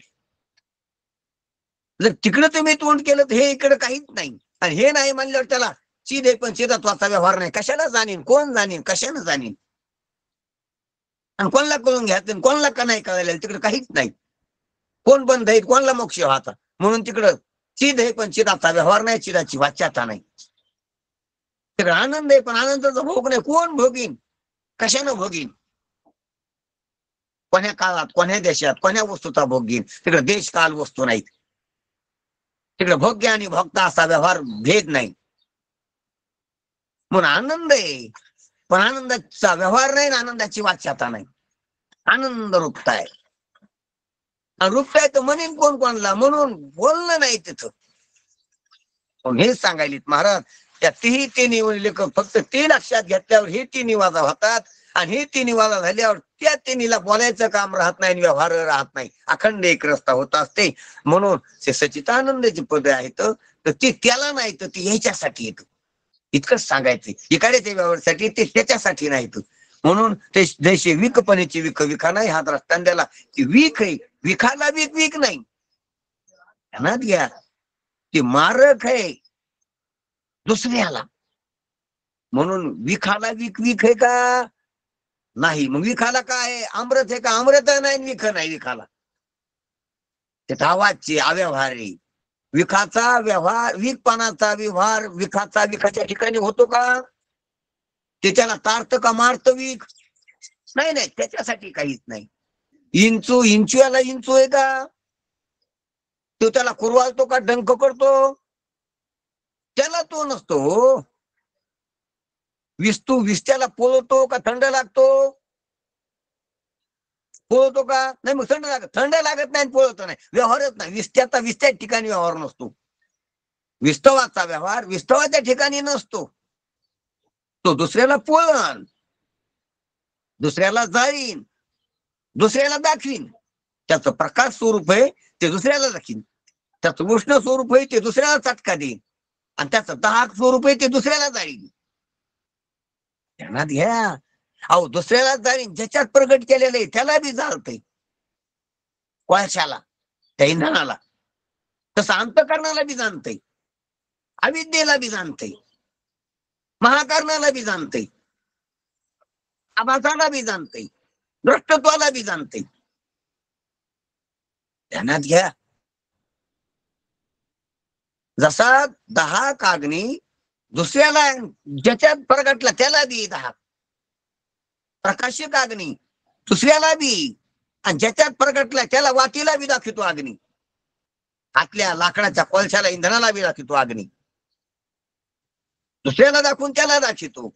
जर तिकडे तुम्ही तोंड केलं तर हे इकडे काहीच नाही. आणि हे नाही म्हणल्यावर त्याला चिद आहे पण चिदत्वाचा व्यवहार नाही. कशाला जाणीन? कोण जाणीन? कशाने जाणीन? आणि कोणाला कळून घ्यायचं, कोणाला का नाही कळायला? तिकडे काहीच नाही. कोण बंद आहे, कोणाला मोक्ष व्हायचा? म्हणून तिकडं चिद आहे पण चिदाचा व्यवहार नाही, चिदाची वाच्यता नाही. तिकडे आनंद आहे पण आनंदाचा भोग नाही. कोण भोगीन? कशानं भोगीन? कोण्या काळात, कोण्या देशात, कोण्या वस्तूचा भोग घेईन? तिकडे देश काल वस्तू नाहीत. तिकडे भोग्य आणि भोक्ता असा व्यवहार भेद नाही. म्हणून आनंद आहे पण आनंदाचा व्यवहार नाही, आनंदाची वाच्यता नाही. आनंद रूपताय. रूपताय तर म्हणेन कोण कोणला? म्हणून बोलणं नाही तिथं. पण हेच सांगायलीत महाराज, त्या तेही तिन्ही लेख फक्त ते लक्षात घेतल्यावर हे तिन्ही वाजा होतात. आणि हे तिन्ही वाजा झाल्यावर त्या तिन्हीला बोलायचं काम राहत नाही, व्यवहार राहत नाही. अखंड एक रस्ता होत असते. म्हणून ते सच्चिदानंदाची पद आहेत तर ते त्याला नाही तर ते ह्याच्यासाठी येतं. इतकंच सांगायचं. इकडे ते व्यवहारासाठी, ते त्याच्यासाठी नाहीत. म्हणून ते जैसे विकपणीची विखा नाही, हा द्रष्टांत्याला ती विख आहे. विखाला विख नाही. ध्यानात घ्या, ते मारक आहे दुसऱ्याला. म्हणून विखाला विख आहे का? नाही. मग विखाला काय आहे? अमृत आहे का? अमृत नाही, विख नाही विखाला. ते धावाचे अव्यवहार आहे. विखाचा व्यवहार, विखपणाचा व्यवहार विखाचा विखाच्या ठिकाणी होतो का? ते त्याला तारत का मारत विख? नाही नाही, त्याच्यासाठी काहीच नाही. इंचूला इंचू आहे का? तो त्याला कुरवालतो का? डंक करतो? त्याला तो नसतो. विस्त्याला पोळतो का? थंड लागतो? पोळतो का? नाही. मग थंड लागत नाही, पोळत नाही, व्यवहारच नाही. विस्त्या ठिकाणी व्यवहार नसतो. विस्तवाचा व्यवहार विस्तवाच्या ठिकाणी नसतो. तो दुसऱ्याला पोळण, दुसऱ्याला जाळीन, दुसऱ्याला दाखवीन. त्याचं प्रकाश स्वरूप आहे ते दुसऱ्याला दाखवीन. त्याचं उष्ण स्वरूप आहे ते दुसऱ्याला चटका देईन. आणि त्याचं दाहक स्वरूप आहे ते दुसऱ्याला जाळीन. ध्यानात घ्या. अहो, दुसऱ्याला जाळीन, ज्याच्यात प्रगट केलेलं आहे त्याला बी जाळतंय. कोळशाला, त्या इंधनाला. तसं अंतःकरणाला बी जाणतंय, अविद्येला बी जाणतंय, महाकारणाला बी जाणतंय, आभासाला बी जाणतंय, दृष्टत्वाला बी जाणतंय. ध्यानात घ्या. जसा 10 अग्नी दुसऱ्याला ज्याच्यात प्रगटला त्याला बी 10 प्रकाशिक अग्नी दुसऱ्याला बी, आणि ज्याच्यात प्रगटला त्याला वातीला बी दाखवतो अग्नी. आतल्या लाकडाच्या कोळशाला, इंधनाला बी दाखवतो अग्नी. दुसऱ्याला दाखवून त्याला दाखवतो.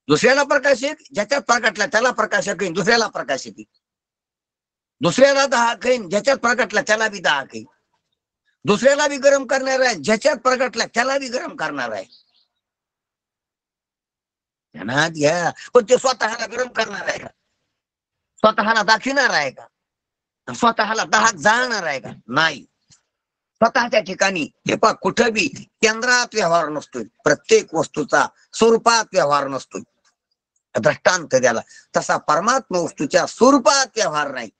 दुसऱ्याला प्रकाशिक, ज्याच्यात प्रगटला त्याला प्रकाशक, दुसऱ्याला प्रकाशिक. दुसऱ्याला 10 ज्याच्यात प्रगटला त्याला बी 10. दुसऱ्याला बी गरम करणार आहे, ज्याच्यात प्रगटला त्याला बी गरम करणार आहे. ध्यानात घ्या. पण ते स्वतःला गरम करणार आहे का? स्वतःला दाखविणार आहे का? स्वतःला 10 जाळणार आहे का? नाही. स्वतःच्या ठिकाणी हे पहा, कुठं बी केंद्रात व्यवहार नसतोय. प्रत्येक वस्तूचा स्वरूपात व्यवहार नसतोय. दृष्टांत द्याला तसा परमात्मा वस्तूच्या स्वरूपात व्यवहार नाही.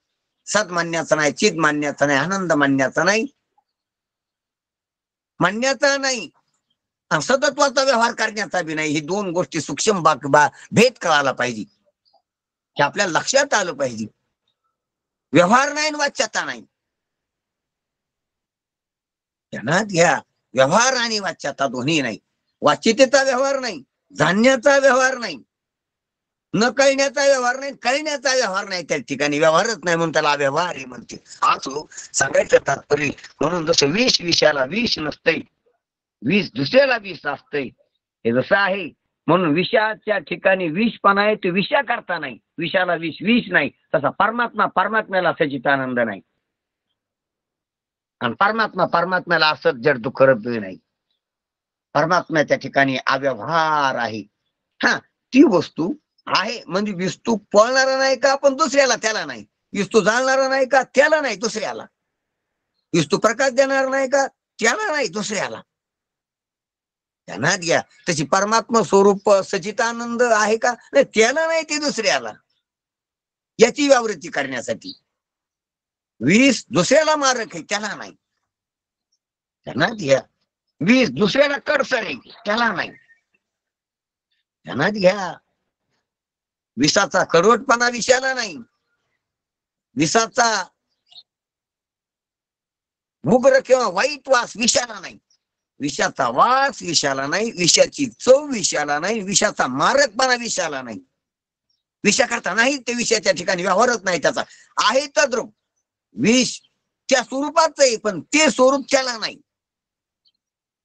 सद मान्याचा नाही, चिद मान्याचा नाही, आनंद मान्याचा नाही, मान्याचा नाही, सतत्वाचा व्यवहार करण्याचा बी नाही. ही दोन गोष्टी सूक्ष्म भेद कळायला पाहिजे, हे आपल्याला लक्षात आलं पाहिजे. व्यवहार नाही, वाच्यता नाही. ध्यानात घ्या. व्यवहार आणि वाच्यता दोन्ही नाही. वाच्यतेचा व्यवहार नाही, जाणण्याचा व्यवहार नाही. न कळण्याचा व्यवहार नाही, कळण्याचा व्यवहार नाही, त्या ठिकाणी व्यवहारच नाही म्हणून त्याला अव्यवहार आहे म्हणते. असो सांगायचं तात्पर्य. म्हणून जसं विष विषाला विष नसतंय, विष दुसऱ्याला विष असतंय, हे जसं आहे. म्हणून विषाच्या ठिकाणी विषपणा आहे, ते विषा करता नाही. विषाला विष विष नाही, तसा परमात्मा परमात्म्याला सच्चिदानंद नाही, आणि परमात्मा परमात्म्याला असत जड दुःख रद्द नाही. परमात्म्याच्या ठिकाणी अव्यवहार आहे. हा, ती वस्तू आहे म्हणजे विस्तू पळणारा नाही का आपण दुसऱ्याला, त्याला नाही. विस्तू जाणणारा नाही का त्याला नाही, दुसऱ्याला. विस्तू प्रकाश देणार नाही का त्याला नाही, दुसऱ्याला. ध्यानात घ्या. तशी परमात्मा स्वरूप सच्चिदानंद आहे का नाही, त्याला नाही, ते दुसऱ्याला. याची व्यावृत्ती करण्यासाठी वीस दुसऱ्याला मारक आहे, त्याला नाही. ध्यानात घ्या. वीस दुसऱ्याला कडसर आहे, त्याला नाही. ध्यानात घ्या. विषाचा कडवटपणा विषयाला नाही, विषाचा उग्र किंवा वाईट वास विषाला नाही, विषाचा वास विषाला नाही, विषाची चव विषाला नाही, विषाचा मारकपणा विषाला नाही. विषाकरता नाही, ते विषयाच्या ठिकाणी व्यवहारच नाही त्याचा. आहे तद्रूप विष त्या स्वरूपाच आहे, पण ते स्वरूप त्याला नाही.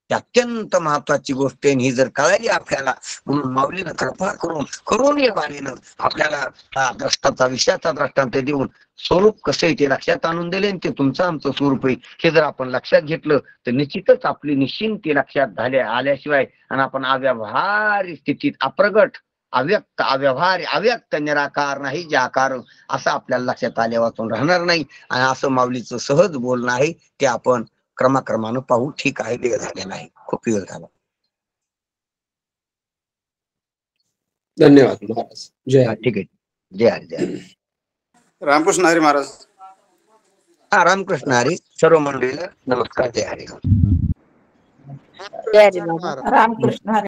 अत्यंत महत्वाची गोष्ट आहे. ही जर कळाली आपल्याला, म्हणून माऊलीनं कृपा करून या बाणीनं आपल्याला द्रष्टाचा विषयाचा दृष्टांत देऊन स्वरूप कसं आहे ते लक्षात आणून दिले. ते तुमचं आमचं स्वरूप आहे हे जर आपण लक्षात घेतलं तर निश्चितच आपली निश्चिंती लक्षात आल्याशिवाय आणि आपण अव्यवहारी स्थितीत अप्रगट अव्यक्त अव्यवहारी अव्यक्त निराकार नाही जे आकार असं आपल्याला लक्षात आल्या वाचून राहणार नाही. आणि असं माऊलीचं सहज बोलणं आहे ते आपण क्रमाक्रमानं पाहू. ठीक आहे, वेळ झालेला आहे, खूप वेळ झाला. धन्यवाद महाराज. जय हरी. ठीक आहे. जय हरी. जय हरी. रामकृष्ण हरी महाराज. हा, रामकृष्ण हरी. सर्व मंडळीला नमस्कार. जय हरी. जय हरी बाबा. रामकृष्ण हरी.